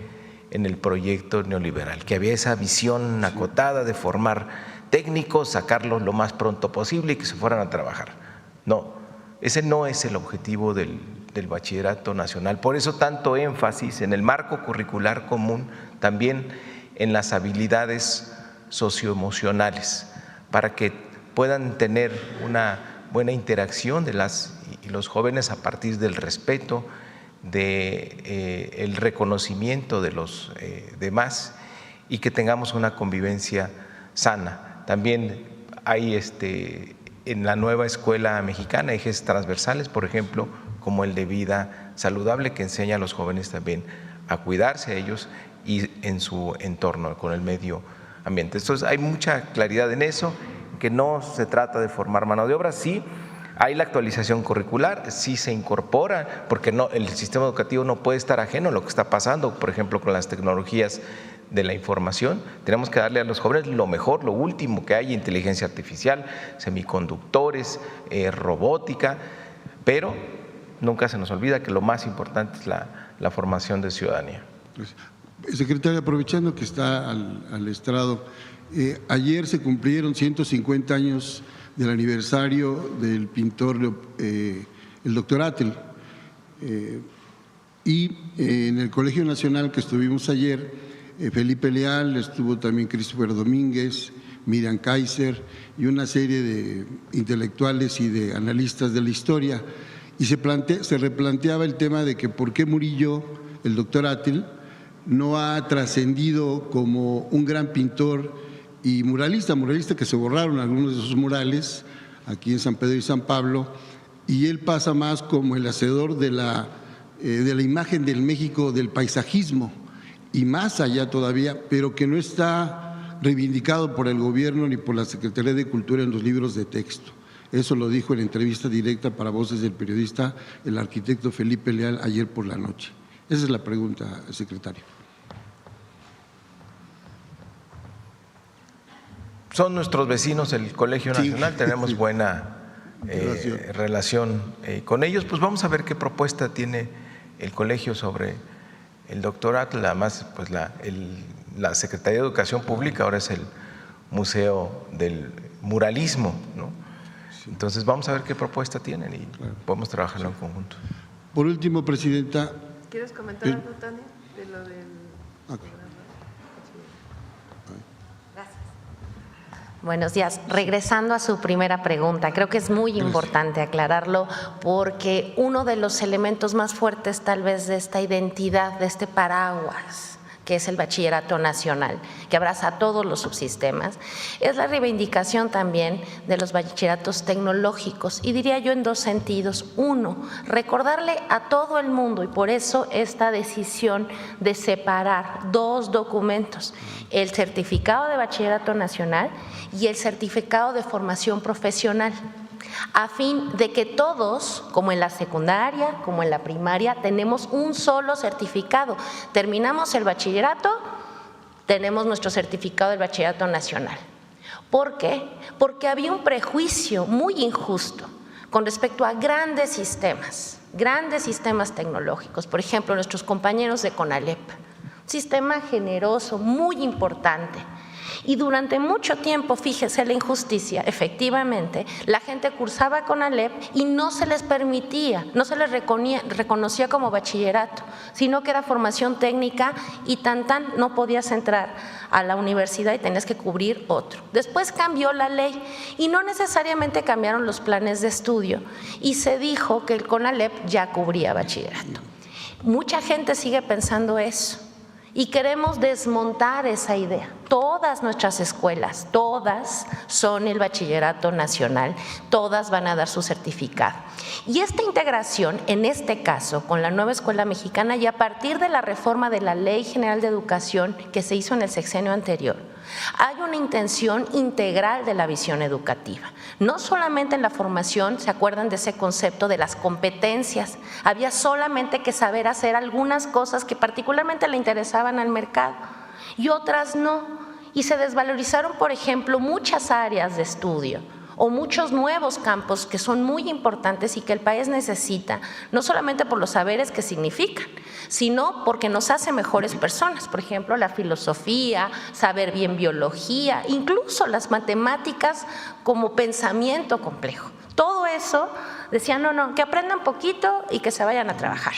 en el proyecto neoliberal, que había esa visión acotada de formar técnicos, sacarlos lo más pronto posible y que se fueran a trabajar. No, ese no es el objetivo del bachillerato nacional. Por eso tanto énfasis en el marco curricular común, también en las habilidades socioemocionales, para que puedan tener una buena interacción de las y los jóvenes a partir del respeto, el reconocimiento de los demás y que tengamos una convivencia sana. También hay en la nueva escuela mexicana ejes transversales, por ejemplo, como el de vida saludable, que enseña a los jóvenes también a cuidarse a ellos y en su entorno, con el medio ambiente. Entonces hay mucha claridad en eso, que no se trata de formar mano de obra, sí hay la actualización curricular, sí se incorpora, porque no, el sistema educativo no puede estar ajeno a lo que está pasando, por ejemplo, con las tecnologías de la información. Tenemos que darle a los jóvenes lo mejor, lo último que hay, inteligencia artificial, semiconductores, robótica, pero nunca se nos olvida que lo más importante es la formación de ciudadanía. Secretario, aprovechando que está al estrado, ayer se cumplieron 150 años del aniversario del pintor, el doctor Atl, y en el Colegio Nacional que estuvimos ayer, Felipe Leal, estuvo también Christopher Domínguez, Miriam Kaiser y una serie de intelectuales y de analistas de la historia, y se replanteaba el tema de que por qué Murillo, el doctor Atl, no ha trascendido como un gran pintor y muralista que se borraron algunos de sus murales aquí en San Pedro y San Pablo, y él pasa más como el hacedor de la imagen del México del paisajismo y más allá todavía, pero que no está reivindicado por el gobierno ni por la Secretaría de Cultura en los libros de texto. Eso lo dijo en entrevista directa para Voces del Periodista el arquitecto Felipe Leal ayer por la noche. Esa es la pregunta, secretario. Son nuestros vecinos el Colegio Nacional, sí. Tenemos buena relación con ellos. Pues vamos a ver qué propuesta tiene el colegio sobre el doctor Atl. Además, pues la Secretaría de Educación Pública ahora es el Museo del Muralismo, ¿no? Entonces vamos a ver qué propuesta tienen y podemos trabajarlo en conjunto. Por último, presidenta. ¿Quieres comentar algo, Tania, de lo del programa? Buenos días. Regresando a su primera pregunta, creo que es muy importante aclararlo porque uno de los elementos más fuertes tal vez de esta identidad, de este paraguas, que es el bachillerato nacional, que abraza a todos los subsistemas, es la reivindicación también de los bachilleratos tecnológicos, y diría yo en dos sentidos. Uno, recordarle a todo el mundo, y por eso esta decisión de separar dos documentos, el certificado de bachillerato nacional y el certificado de formación profesional, a fin de que todos, como en la secundaria, como en la primaria, tenemos un solo certificado. Terminamos el bachillerato, tenemos nuestro certificado del bachillerato nacional. ¿Por qué? Porque había un prejuicio muy injusto con respecto a grandes sistemas grandes sistemas tecnológicos, por ejemplo, nuestros compañeros de CONALEP, un sistema generoso, muy importante. Y durante mucho tiempo, fíjese la injusticia, efectivamente, la gente cursaba CONALEP y no se les permitía, no se les reconocía como bachillerato, sino que era formación técnica y no podías entrar a la universidad y tenías que cubrir otro. Después cambió la ley y no necesariamente cambiaron los planes de estudio y se dijo que el CONALEP ya cubría bachillerato. Mucha gente sigue pensando eso. Y queremos desmontar esa idea. Todas nuestras escuelas, todas son el bachillerato nacional, todas van a dar su certificado. Y esta integración, en este caso, con la nueva escuela mexicana y a partir de la reforma de la Ley General de Educación que se hizo en el sexenio anterior, hay una intención integral de la visión educativa. No solamente en la formación, ¿se acuerdan de ese concepto de las competencias? Había solamente que saber hacer algunas cosas que particularmente le interesaban al mercado y otras no. Y se desvalorizaron, por ejemplo, muchas áreas de estudio o muchos nuevos campos que son muy importantes y que el país necesita, no solamente por los saberes que significan, sino porque nos hace mejores personas. Por ejemplo, la filosofía, saber bien biología, incluso las matemáticas como pensamiento complejo. Todo eso decían, no, que aprendan poquito y que se vayan a trabajar.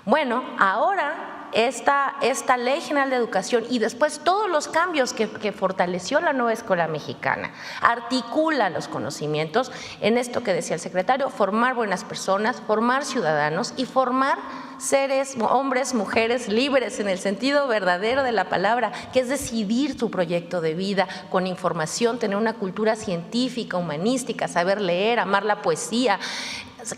Bueno, ahora esta Ley General de Educación y después todos los cambios que fortaleció la nueva escuela mexicana, articula los conocimientos en esto que decía el secretario, formar buenas personas, formar ciudadanos y formar seres, hombres, mujeres libres en el sentido verdadero de la palabra, que es decidir tu proyecto de vida con información, tener una cultura científica, humanística, saber leer, amar la poesía,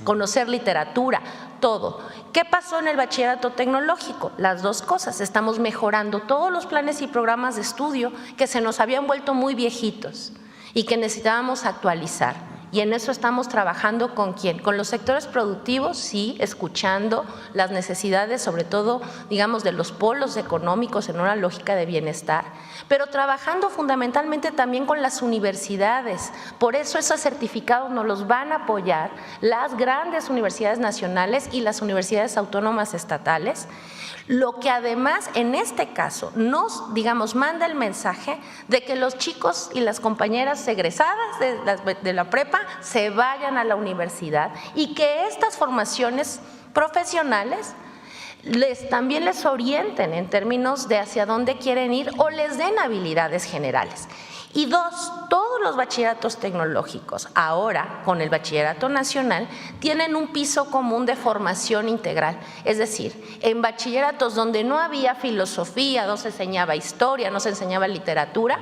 conocer literatura, todo. ¿Qué pasó en el bachillerato tecnológico? Las dos cosas. Estamos mejorando todos los planes y programas de estudio que se nos habían vuelto muy viejitos y que necesitábamos actualizar. Y en eso estamos trabajando ¿con quién? Con los sectores productivos, sí, escuchando las necesidades, sobre todo, digamos, de los polos económicos en una lógica de bienestar, pero trabajando fundamentalmente también con las universidades. Por eso esos certificados nos los van a apoyar las grandes universidades nacionales y las universidades autónomas estatales, lo que además en este caso nos, digamos, manda el mensaje de que los chicos y las compañeras egresadas de la prepa se vayan a la universidad y que estas formaciones profesionales también les orienten en términos de hacia dónde quieren ir o les den habilidades generales. Y dos, todos los bachilleratos tecnológicos ahora con el bachillerato nacional tienen un piso común de formación integral, es decir, en bachilleratos donde no había filosofía, no se enseñaba historia, no se enseñaba literatura,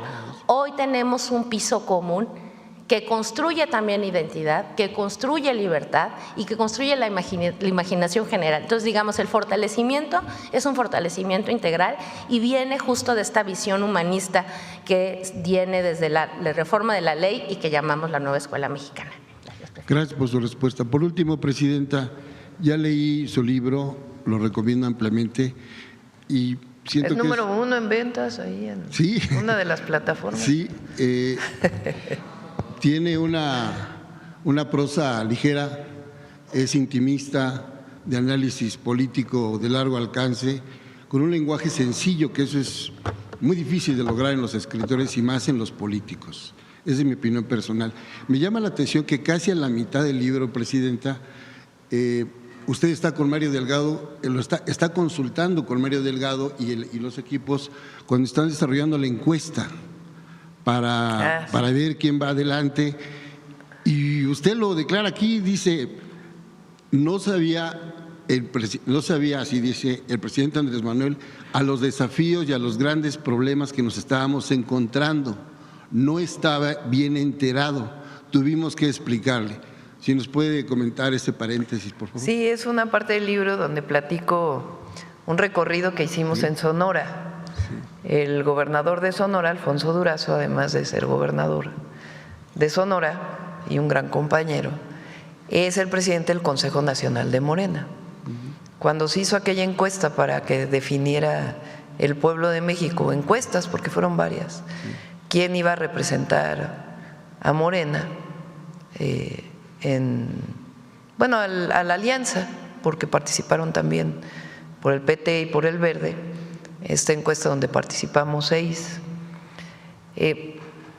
hoy tenemos un piso común que construye también identidad, que construye libertad y que construye la imaginación general. Entonces, digamos, el fortalecimiento es un fortalecimiento integral y viene justo de esta visión humanista que viene desde la reforma de la ley y que llamamos la nueva escuela mexicana. Gracias por su respuesta. Por último, Presidenta, ya leí su libro, lo recomiendo ampliamente y siento es número 1 en ventas ahí en ¿sí? Una de las plataformas. Sí, tiene una prosa ligera, es intimista, de análisis político de largo alcance, con un lenguaje sencillo, que eso es muy difícil de lograr en los escritores y más en los políticos. Esa es mi opinión personal. Me llama la atención que casi a la mitad del libro, Presidenta, usted está con Mario Delgado, está consultando con Mario Delgado y los equipos cuando están desarrollando la encuesta para ver quién va adelante. Y usted lo declara aquí, dice, no sabía, así dice el presidente Andrés Manuel, a los desafíos y a los grandes problemas que nos estábamos encontrando. No estaba bien enterado, tuvimos que explicarle. Si nos puede comentar ese paréntesis, por favor. Sí, es una parte del libro donde platico un recorrido que hicimos en Sonora. El gobernador de Sonora, Alfonso Durazo, además de ser gobernador de Sonora y un gran compañero, es el presidente del Consejo Nacional de Morena. Cuando se hizo aquella encuesta para que definiera el pueblo de México, encuestas porque fueron varias, quién iba a representar a Morena, a la alianza porque participaron también por el PT y por el Verde, esta encuesta donde participamos 6.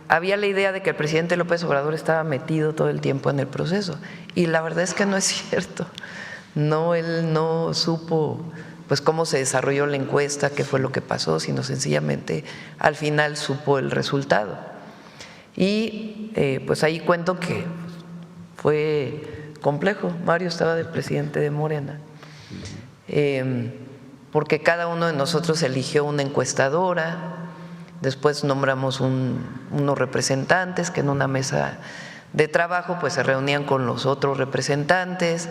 Había la idea de que el presidente López Obrador estaba metido todo el tiempo en el proceso, y la verdad es que no es cierto. No, él no supo pues cómo se desarrolló la encuesta, qué fue lo que pasó, sino sencillamente al final supo el resultado. Y pues ahí cuento que fue complejo. Mario estaba de presidente de Morena, porque cada uno de nosotros eligió una encuestadora, después nombramos unos representantes que en una mesa de trabajo pues se reunían con los otros representantes,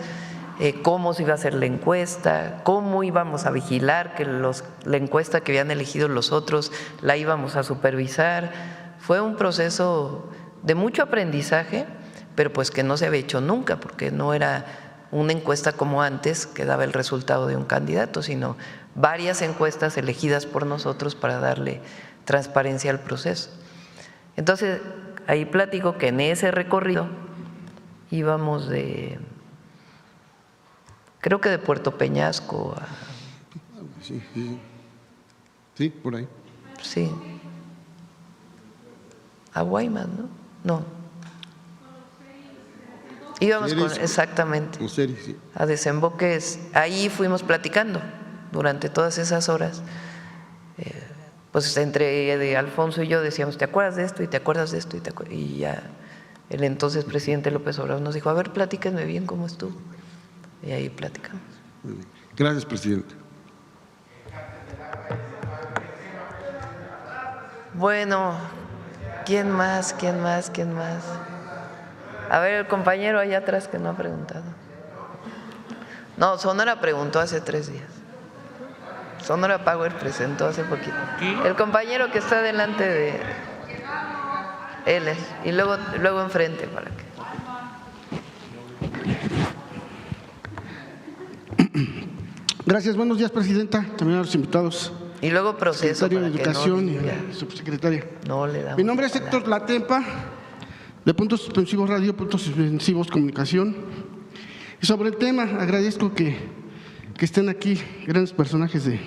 cómo se iba a hacer la encuesta, cómo íbamos a vigilar que la encuesta que habían elegido los otros la íbamos a supervisar. Fue un proceso de mucho aprendizaje, pero pues que no se había hecho nunca, porque no era una encuesta como antes que daba el resultado de un candidato, sino varias encuestas elegidas por nosotros para darle transparencia al proceso. Entonces, ahí platico que en ese recorrido íbamos creo que de Puerto Peñasco a… Sí, por ahí. Sí. A Guaymas, ¿no? No. Íbamos exactamente a Desemboques. Ahí fuimos platicando durante todas esas horas. Pues entre Alfonso y yo decíamos, ¿te acuerdas de esto? Y te acuerdas de esto. Y ya el entonces presidente López Obrador nos dijo, a ver, platíquenme bien cómo estuvo. Y ahí platicamos. Gracias, presidente. Bueno, ¿quién más? A ver, el compañero allá atrás que no ha preguntado. No, Sonora preguntó hace 3 días. Sonora Power presentó hace poquito. El compañero que está delante de él y luego enfrente para que… Gracias, buenos días, presidenta, también a los invitados. Y luego proceso. Secretario de Educación y subsecretaria. No le damos. Mi nombre es Héctor Latempa, de Puntos Suspensivos Radio, Puntos Suspensivos Comunicación. Y sobre el tema, agradezco que estén aquí grandes personajes del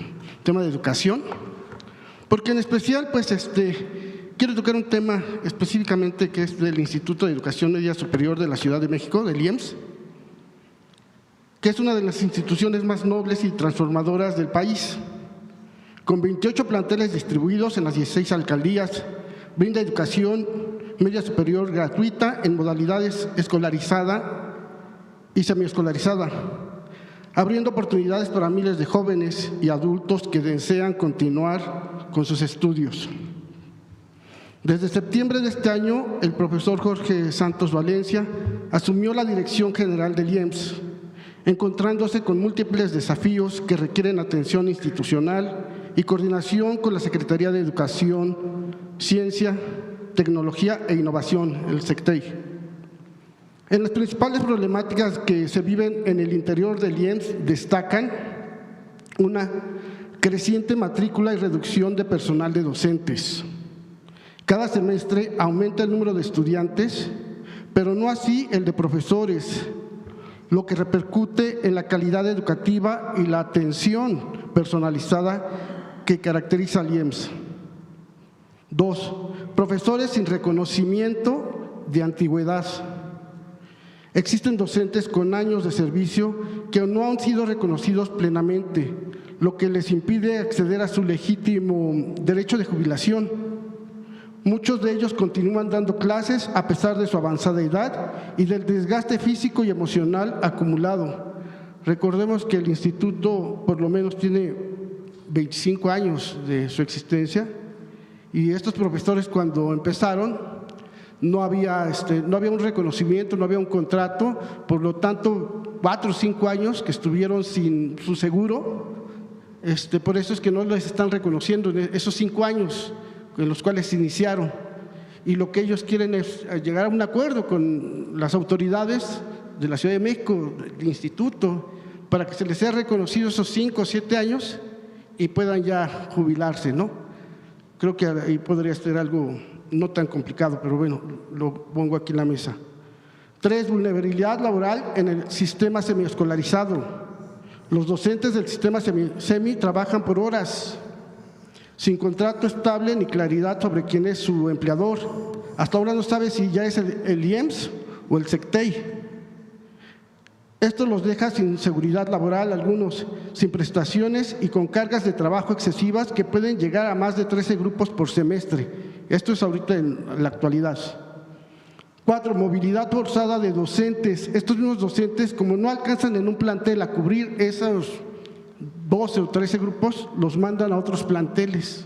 tema de educación, porque en especial, pues, quiero tocar un tema específicamente que es del Instituto de Educación Media Superior de la Ciudad de México, del IEMS, que es una de las instituciones más nobles y transformadoras del país. Con 28 planteles distribuidos en las 16 alcaldías, brinda educación media superior gratuita en modalidades escolarizada y semiescolarizada, abriendo oportunidades para miles de jóvenes y adultos que desean continuar con sus estudios. Desde septiembre de este año, el profesor Jorge Santos Valencia asumió la dirección general del IEMS, encontrándose con múltiples desafíos que requieren atención institucional y coordinación con la Secretaría de Educación, Ciencia, Tecnología e Innovación, el SECTEI. En las principales problemáticas que se viven en el interior del IEMS destacan una creciente matrícula y reducción de personal de docentes. Cada semestre aumenta el número de estudiantes, pero no así el de profesores, lo que repercute en la calidad educativa y la atención personalizada que caracteriza al IEMS. 2. Profesores sin reconocimiento de antigüedad. Existen docentes con años de servicio que no han sido reconocidos plenamente, lo que les impide acceder a su legítimo derecho de jubilación. Muchos de ellos continúan dando clases a pesar de su avanzada edad y del desgaste físico y emocional acumulado. Recordemos que el instituto por lo menos tiene 25 años de su existencia y estos profesores cuando empezaron no había un reconocimiento, no había un contrato, por lo tanto 4 o 5 años que estuvieron sin su seguro, por eso es que no les están reconociendo esos 5 años en los cuales se iniciaron, y lo que ellos quieren es llegar a un acuerdo con las autoridades de la Ciudad de México, del instituto, para que se les sea reconocido esos 5 o 7 años y puedan ya jubilarse, ¿no? Creo que ahí podría ser algo no tan complicado, pero bueno, lo pongo aquí en la mesa. 3, vulnerabilidad laboral en el sistema semiescolarizado. Los docentes del sistema semi trabajan por horas, sin contrato estable ni claridad sobre quién es su empleador. Hasta ahora no sabe si ya es el IEMSS o el SECTEI. Esto los deja sin seguridad laboral, algunos sin prestaciones y con cargas de trabajo excesivas que pueden llegar a más de 13 grupos por semestre. Esto es ahorita en la actualidad. 4. Movilidad forzada de docentes. Estos mismos docentes, como no alcanzan en un plantel a cubrir esos 12 o 13 grupos, los mandan a otros planteles.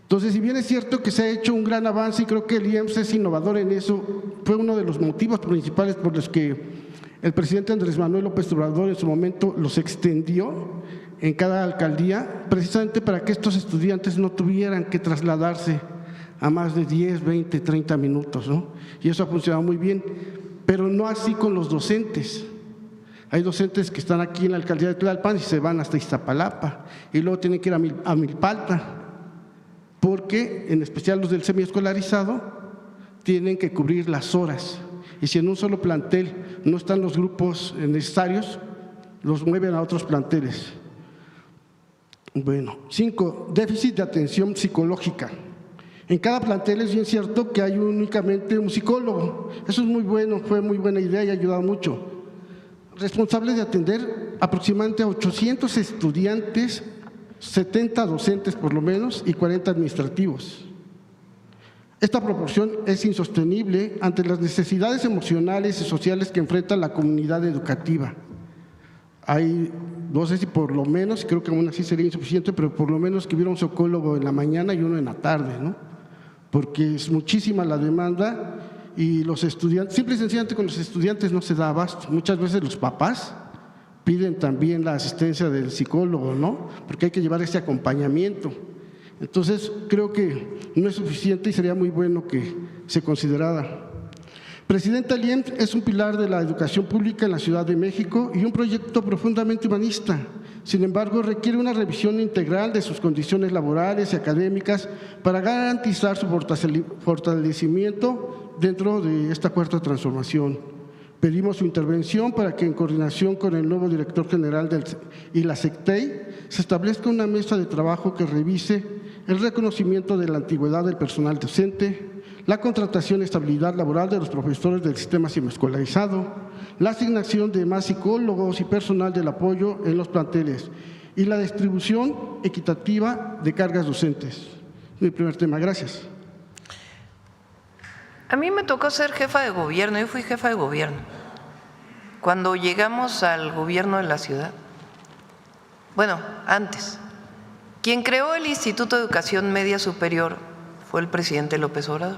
Entonces, si bien es cierto que se ha hecho un gran avance y creo que el IEMSS es innovador en eso, fue uno de los motivos principales por los que el presidente Andrés Manuel López Obrador en su momento los extendió en cada alcaldía, precisamente para que estos estudiantes no tuvieran que trasladarse a más de 10, 20, 30 minutos, ¿no? Y eso ha funcionado muy bien, pero no así con los docentes. Hay docentes que están aquí en la alcaldía de Tlalpan y se van hasta Iztapalapa y luego tienen que ir a Milpalta, porque en especial los del semiescolarizado tienen que cubrir las horas. Y si en un solo plantel no están los grupos necesarios, los mueven a otros planteles. Bueno, 5. Déficit de atención psicológica. En cada plantel es bien cierto que hay únicamente un psicólogo. Eso es muy bueno, fue muy buena idea y ha ayudado mucho. Responsable de atender aproximadamente a 800 estudiantes, 70 docentes por lo menos y 40 administrativos. Esta proporción es insostenible ante las necesidades emocionales y sociales que enfrenta la comunidad educativa. Hay, no sé si por lo menos, creo que aún así sería insuficiente, pero por lo menos que hubiera un psicólogo en la mañana y uno en la tarde, ¿no? Porque es muchísima la demanda y los estudiantes, simple y sencillamente con los estudiantes no se da abasto. Muchas veces los papás piden también la asistencia del psicólogo, ¿no? Porque hay que llevar ese acompañamiento. Entonces, creo que no es suficiente y sería muy bueno que se considerara. Presidenta, el IEMSS es un pilar de la educación pública en la Ciudad de México y un proyecto profundamente humanista. Sin embargo, requiere una revisión integral de sus condiciones laborales y académicas para garantizar su fortalecimiento dentro de esta cuarta transformación. Pedimos su intervención para que en coordinación con el nuevo director general y la SECTEI se establezca una mesa de trabajo que revise el reconocimiento de la antigüedad del personal docente, la contratación y estabilidad laboral de los profesores del sistema semiescolarizado, la asignación de más psicólogos y personal del apoyo en los planteles y la distribución equitativa de cargas docentes. Mi primer tema, gracias. A mí me tocó ser jefa de gobierno, yo fui jefa de gobierno. Cuando llegamos al gobierno de la ciudad, bueno, antes, quien creó el Instituto de Educación Media Superior fue el presidente López Obrador.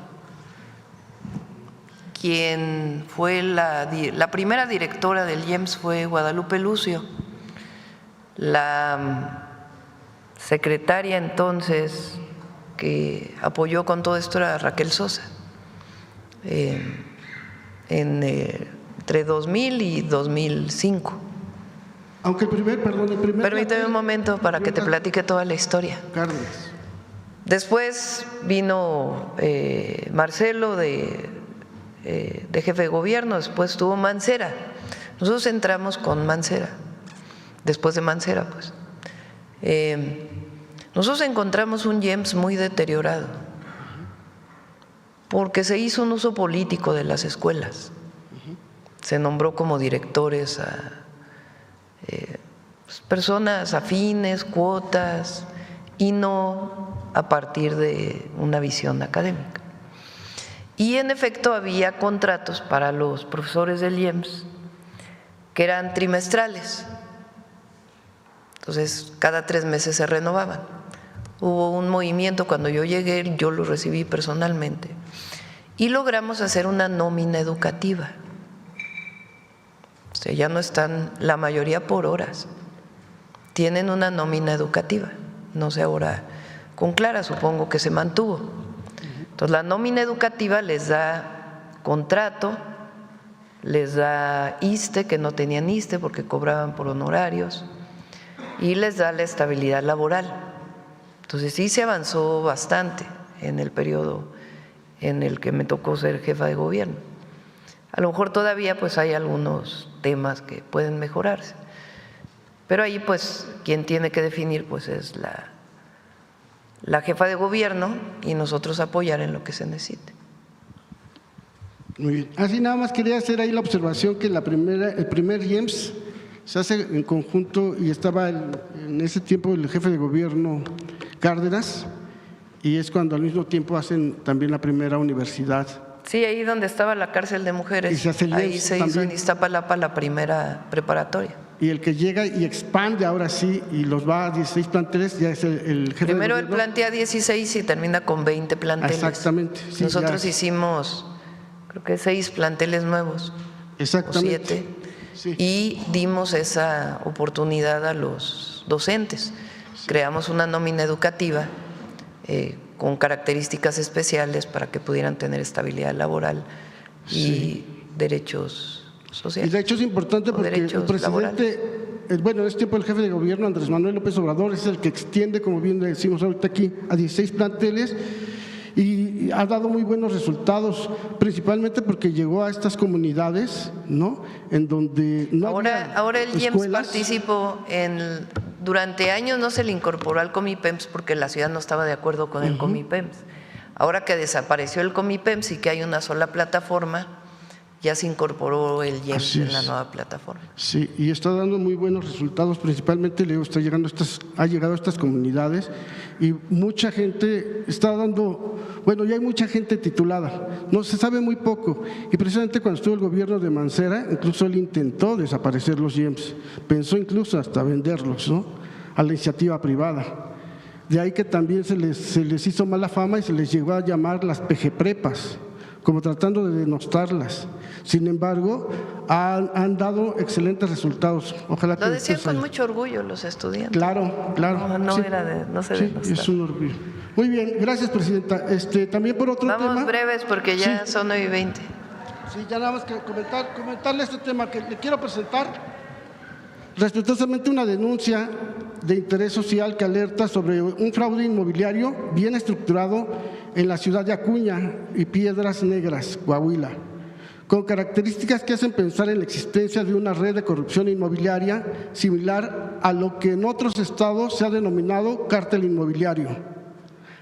Quien fue la primera directora del IEMSS fue Guadalupe Lucio. La secretaria entonces que apoyó con todo esto era Raquel Sosa. Entre 2000 y 2005. Aunque Permíteme un momento para que te platique toda la historia. Cárdenas. Después vino Marcelo de jefe de gobierno, después estuvo Mancera. Nosotros entramos con Mancera, después de Mancera, pues. Nosotros encontramos un IEMSS muy deteriorado porque se hizo un uso político de las escuelas. Se nombró como directores a personas afines, cuotas, y no a partir de una visión académica. Y en efecto había contratos para los profesores del IEMSS que eran trimestrales. Entonces, cada 3 meses se renovaban. Hubo un movimiento cuando yo llegué, yo lo recibí personalmente, y logramos hacer una nómina educativa. O sea, ya no están la mayoría por horas, tienen una nómina educativa. No sé ahora con Clara, supongo que se mantuvo. Entonces, la nómina educativa les da contrato, les da ISSSTE, que no tenían ISSSTE porque cobraban por honorarios, y les da la estabilidad laboral. Entonces, sí se avanzó bastante en el periodo en el que me tocó ser jefa de gobierno. A lo mejor todavía pues hay algunos temas que pueden mejorarse, Pero ahí pues quien tiene que definir pues es la jefa de gobierno y nosotros apoyar en lo que se necesite. Muy bien. Así nada más quería hacer ahí la observación que el primer IEMS se hace en conjunto y estaba en ese tiempo el jefe de gobierno Cárdenas, y es cuando al mismo tiempo hacen también la primera universidad. Sí, ahí donde estaba la cárcel de mujeres, Y se hace el ahí IEMS se hizo también. en Iztapalapa la primera preparatoria. Y el que llega y expande ahora sí y los va a 16 planteles ya es el jefe Primero de él gobierno. plantea 16 y termina con 20 planteles. Exactamente. Sí, Nosotros ya. hicimos creo que 6 planteles nuevos. Exactamente. O 7. Sí. Y dimos esa oportunidad a los docentes. Creamos una nómina educativa con características especiales para que pudieran tener estabilidad laboral y derechos sociales. Y de hecho es importante porque el presidente, bueno, en este tiempo el jefe de gobierno, Andrés Manuel López Obrador, es el que extiende, como bien decimos ahorita aquí, a 16 planteles y ha dado muy buenos resultados, principalmente porque llegó a estas comunidades, ¿no? En donde no Ahora el IEMS escuelas. participó durante años no se le incorporó al Comipems porque la ciudad no estaba de acuerdo con el Comipems. Ahora que desapareció el Comipems y que hay una sola plataforma, ya se incorporó el IEMS Así en la es. nueva plataforma. Sí, y está dando muy buenos resultados, principalmente ha llegado a estas comunidades y mucha gente está dando, bueno, ya hay mucha gente titulada, no se sabe muy poco, y precisamente cuando estuvo el gobierno de Mancera, incluso él intentó desaparecer los IEMS, pensó incluso hasta venderlos, ¿no?, a la iniciativa privada. De ahí que también se les hizo mala fama y se les llegó a llamar las PG-prepas, como tratando de denostarlas. Sin embargo, han dado excelentes resultados. Ojalá que Lo decían después con mucho orgullo los estudiantes. Claro. No, Sí. no se Sí, denostaba. es un orgullo. Muy bien, gracias, presidenta. También por otro tema. Vamos breves porque ya son 9:20. Sí, ya nada más que comentarle este tema que le quiero presentar. Respetuosamente una denuncia de interés social que alerta sobre un fraude inmobiliario bien estructurado en la ciudad de Acuña y Piedras Negras, Coahuila, con características que hacen pensar en la existencia de una red de corrupción inmobiliaria similar a lo que en otros estados se ha denominado cártel inmobiliario.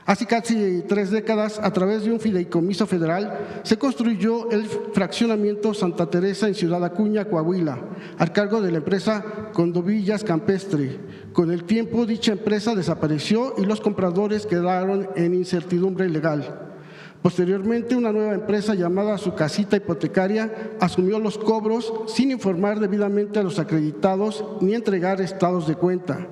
Hace casi 3 décadas, a través de un fideicomiso federal, se construyó el fraccionamiento Santa Teresa en Ciudad Acuña, Coahuila, a cargo de la empresa Condovillas Campestre. Con el tiempo, dicha empresa desapareció y los compradores quedaron en incertidumbre legal. Posteriormente, una nueva empresa llamada Su Casita Hipotecaria asumió los cobros sin informar debidamente a los acreditados ni entregar estados de cuenta.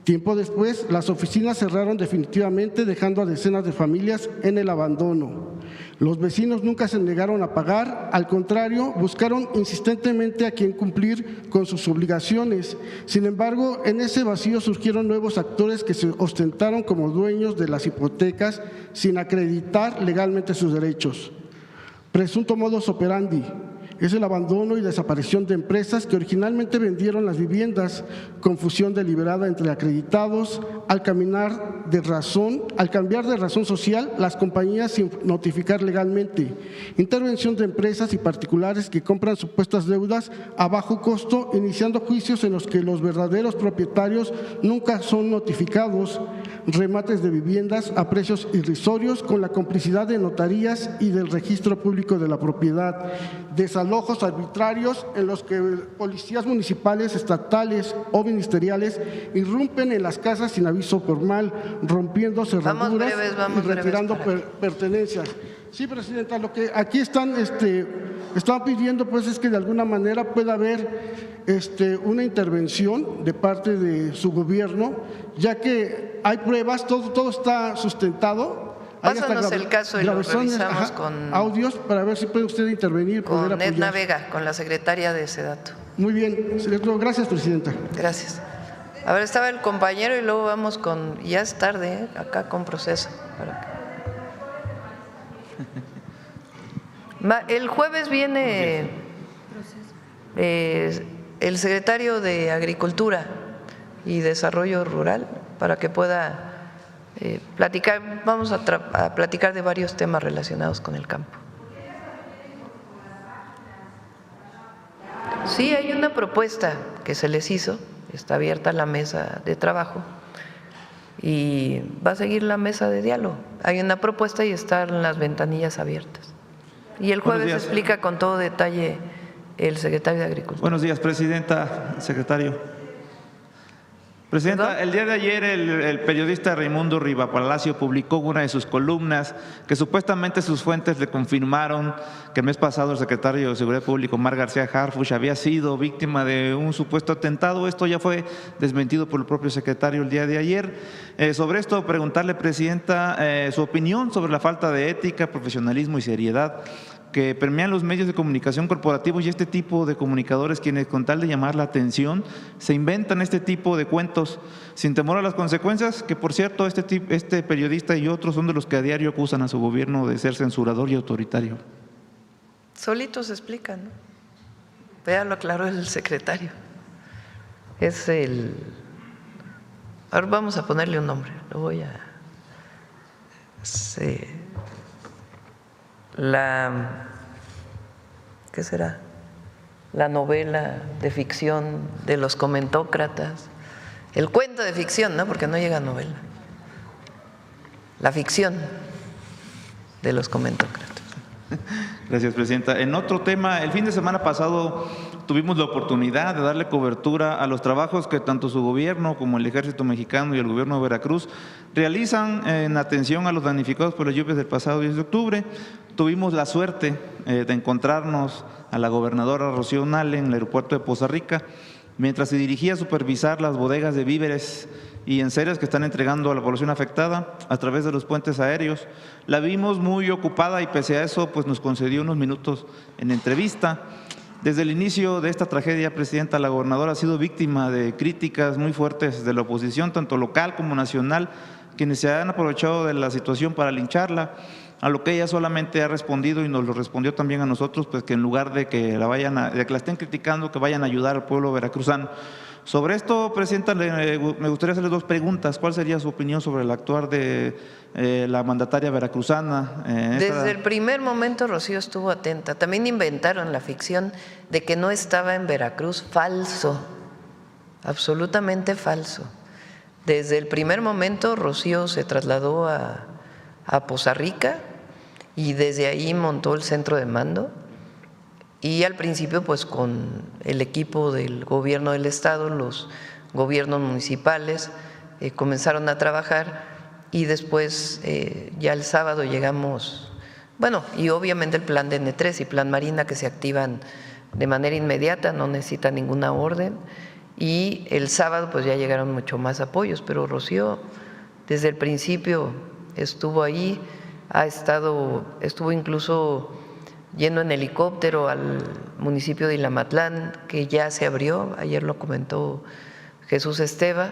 Tiempo después, las oficinas cerraron definitivamente, dejando a decenas de familias en el abandono. Los vecinos nunca se negaron a pagar, al contrario, buscaron insistentemente a quien cumplir con sus obligaciones. Sin embargo, en ese vacío surgieron nuevos actores que se ostentaron como dueños de las hipotecas sin acreditar legalmente sus derechos. Presunto modus operandi es el abandono y desaparición de empresas que originalmente vendieron las viviendas, confusión deliberada entre acreditados, al cambiar de razón social las compañías sin notificar legalmente, intervención de empresas y particulares que compran supuestas deudas a bajo costo, iniciando juicios en los que los verdaderos propietarios nunca son notificados, remates de viviendas a precios irrisorios con la complicidad de notarías y del registro público de la propiedad, desalojos arbitrarios en los que policías municipales, estatales o ministeriales irrumpen en las casas sin aviso formal, rompiendo cerraduras y retirando pertenencias. Sí, presidenta, lo que aquí están pidiendo pues es que de alguna manera pueda haber una intervención de parte de su gobierno, ya que hay pruebas, todo está sustentado. Pásanos el caso y lo revisamos con audios para ver si puede usted intervenir. Con Edna Vega, con la secretaria de Sedato. Muy bien, gracias, presidenta. Gracias. A ver, estaba el compañero y luego vamos ya es tarde, acá con proceso. El jueves viene el secretario de Agricultura y Desarrollo Rural para que pueda platicar. Vamos a platicar de varios temas relacionados con el campo. Sí, hay una propuesta que se les hizo está abierta la mesa de trabajo y va a seguir la mesa de diálogo. Hay una propuesta y están las ventanillas abiertas. Y el jueves explica con todo detalle el secretario de Agricultura. Buenos días, presidenta, secretario. Presidenta, el día de ayer el periodista Raimundo Rivapalacio publicó una de sus columnas que supuestamente sus fuentes le confirmaron que el mes pasado el secretario de Seguridad Pública, Omar García Harfuch, había sido víctima de un supuesto atentado. Esto ya fue desmentido por el propio secretario el día de ayer. Sobre esto, preguntarle, presidenta, su opinión sobre la falta de ética, profesionalismo y seriedad que permean los medios de comunicación corporativos y este tipo de comunicadores quienes con tal de llamar la atención se inventan este tipo de cuentos sin temor a las consecuencias, que por cierto este periodista y otros son de los que a diario acusan a su gobierno de ser censurador y autoritario. Solitos explican, ¿no? Ya lo aclaró el secretario. Es el… Ahora vamos a ponerle un nombre, lo voy a… ¿qué será? La novela de ficción de los comentócratas, el cuento de ficción, ¿no? Porque no llega a novela. La ficción de los comentócratas. Gracias, presidenta. En otro tema, el fin de semana pasado tuvimos la oportunidad de darle cobertura a los trabajos que tanto su gobierno como el Ejército Mexicano y el gobierno de Veracruz realizan en atención a los damnificados por las lluvias del pasado 10 de octubre. Tuvimos la suerte de encontrarnos a la gobernadora Rocío Nale en el aeropuerto de Poza Rica, mientras se dirigía a supervisar las bodegas de víveres y enseres que están entregando a la población afectada a través de los puentes aéreos. La vimos muy ocupada y pese a eso pues nos concedió unos minutos en entrevista. Desde el inicio de esta tragedia, presidenta, la gobernadora ha sido víctima de críticas muy fuertes de la oposición, tanto local como nacional, quienes se han aprovechado de la situación para lincharla, a lo que ella solamente ha respondido y nos lo respondió también a nosotros, pues que en lugar de que la estén criticando, que vayan a ayudar al pueblo veracruzano. Sobre esto, presidenta, me gustaría hacerle dos preguntas. ¿Cuál sería su opinión sobre el actuar de la mandataria veracruzana? Desde el primer momento Rocío estuvo atenta. También inventaron la ficción de que no estaba en Veracruz. Falso, absolutamente falso. Desde el primer momento Rocío se trasladó a Poza Rica y desde ahí montó el centro de mando. Y al principio pues con el equipo del gobierno del estado, los gobiernos municipales comenzaron a trabajar y después ya el sábado llegamos, bueno, y obviamente el plan de N3 y plan Marina que se activan de manera inmediata, no necesitan ninguna orden, y el sábado pues ya llegaron mucho más apoyos, pero Rocío desde el principio estuvo ahí, estuvo incluso yendo en helicóptero al municipio de Ilamatlán, que ya se abrió, ayer lo comentó Jesús Esteva,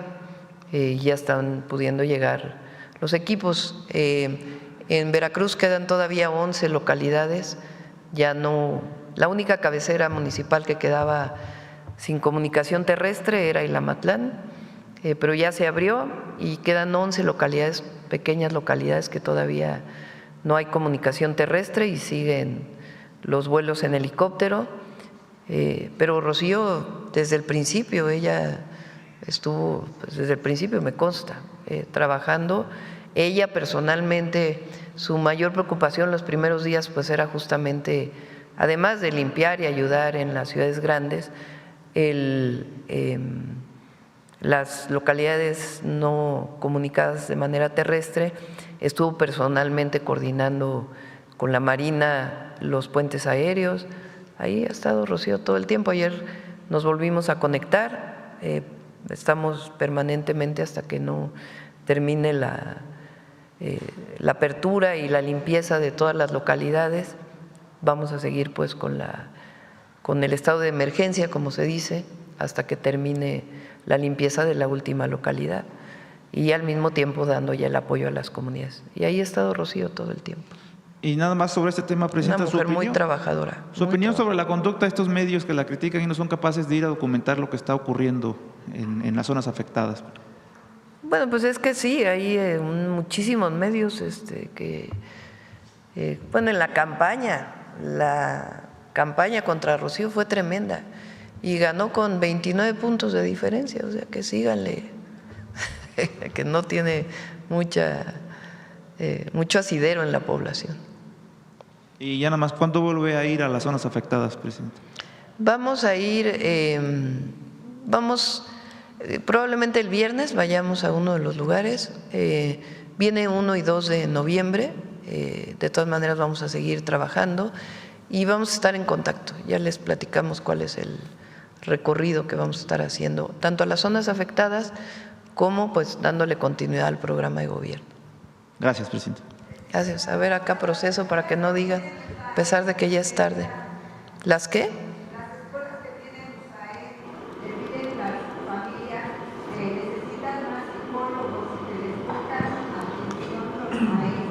ya están pudiendo llegar los equipos. En Veracruz quedan todavía 11 localidades, ya no, la única cabecera municipal que quedaba sin comunicación terrestre era Ilamatlán, pero ya se abrió y quedan 11 localidades, pequeñas localidades que todavía no hay comunicación terrestre y siguen los vuelos en helicóptero, pero Rocío desde el principio, ella estuvo, pues desde el principio me consta, trabajando. Ella personalmente, su mayor preocupación los primeros días pues era justamente, además de limpiar y ayudar en las ciudades grandes, las localidades no comunicadas de manera terrestre, estuvo personalmente coordinando con la Marina los puentes aéreos. Ahí ha estado Rocío todo el tiempo. Ayer nos volvimos a conectar, estamos permanentemente hasta que no termine la apertura y la limpieza de todas las localidades. Vamos a seguir pues con el estado de emergencia, como se dice, hasta que termine la limpieza de la última localidad y al mismo tiempo dando ya el apoyo a las comunidades. Y ahí ha estado Rocío todo el tiempo. Y nada más sobre este tema, presidenta, una mujer muy trabajadora. Su opinión sobre la conducta de estos medios que la critican y no son capaces de ir a documentar lo que está ocurriendo en las zonas afectadas. Bueno, pues es que sí, hay muchísimos medios que, bueno, en la campaña contra Rocío fue tremenda. y ganó con 29 puntos de diferencia, o sea que síganle, que no tiene mucho asidero en la población. Y ya nada más, ¿cuándo vuelve a ir a las zonas afectadas, presidente? Vamos a ir, probablemente el viernes vayamos a uno de los lugares, viene 1 y 2 de noviembre, de todas maneras vamos a seguir trabajando y vamos a estar en contacto, ya les platicamos cuál es el recorrido que vamos a estar haciendo, tanto a las zonas afectadas como pues dándole continuidad al programa de gobierno. Gracias, presidente. Gracias. A ver acá proceso para que no digan, a pesar de que ya es tarde. ¿Las qué? Las escuelas que tienen USAID, le piden las familias, necesitan más psicólogos que les buscan atención a ellos.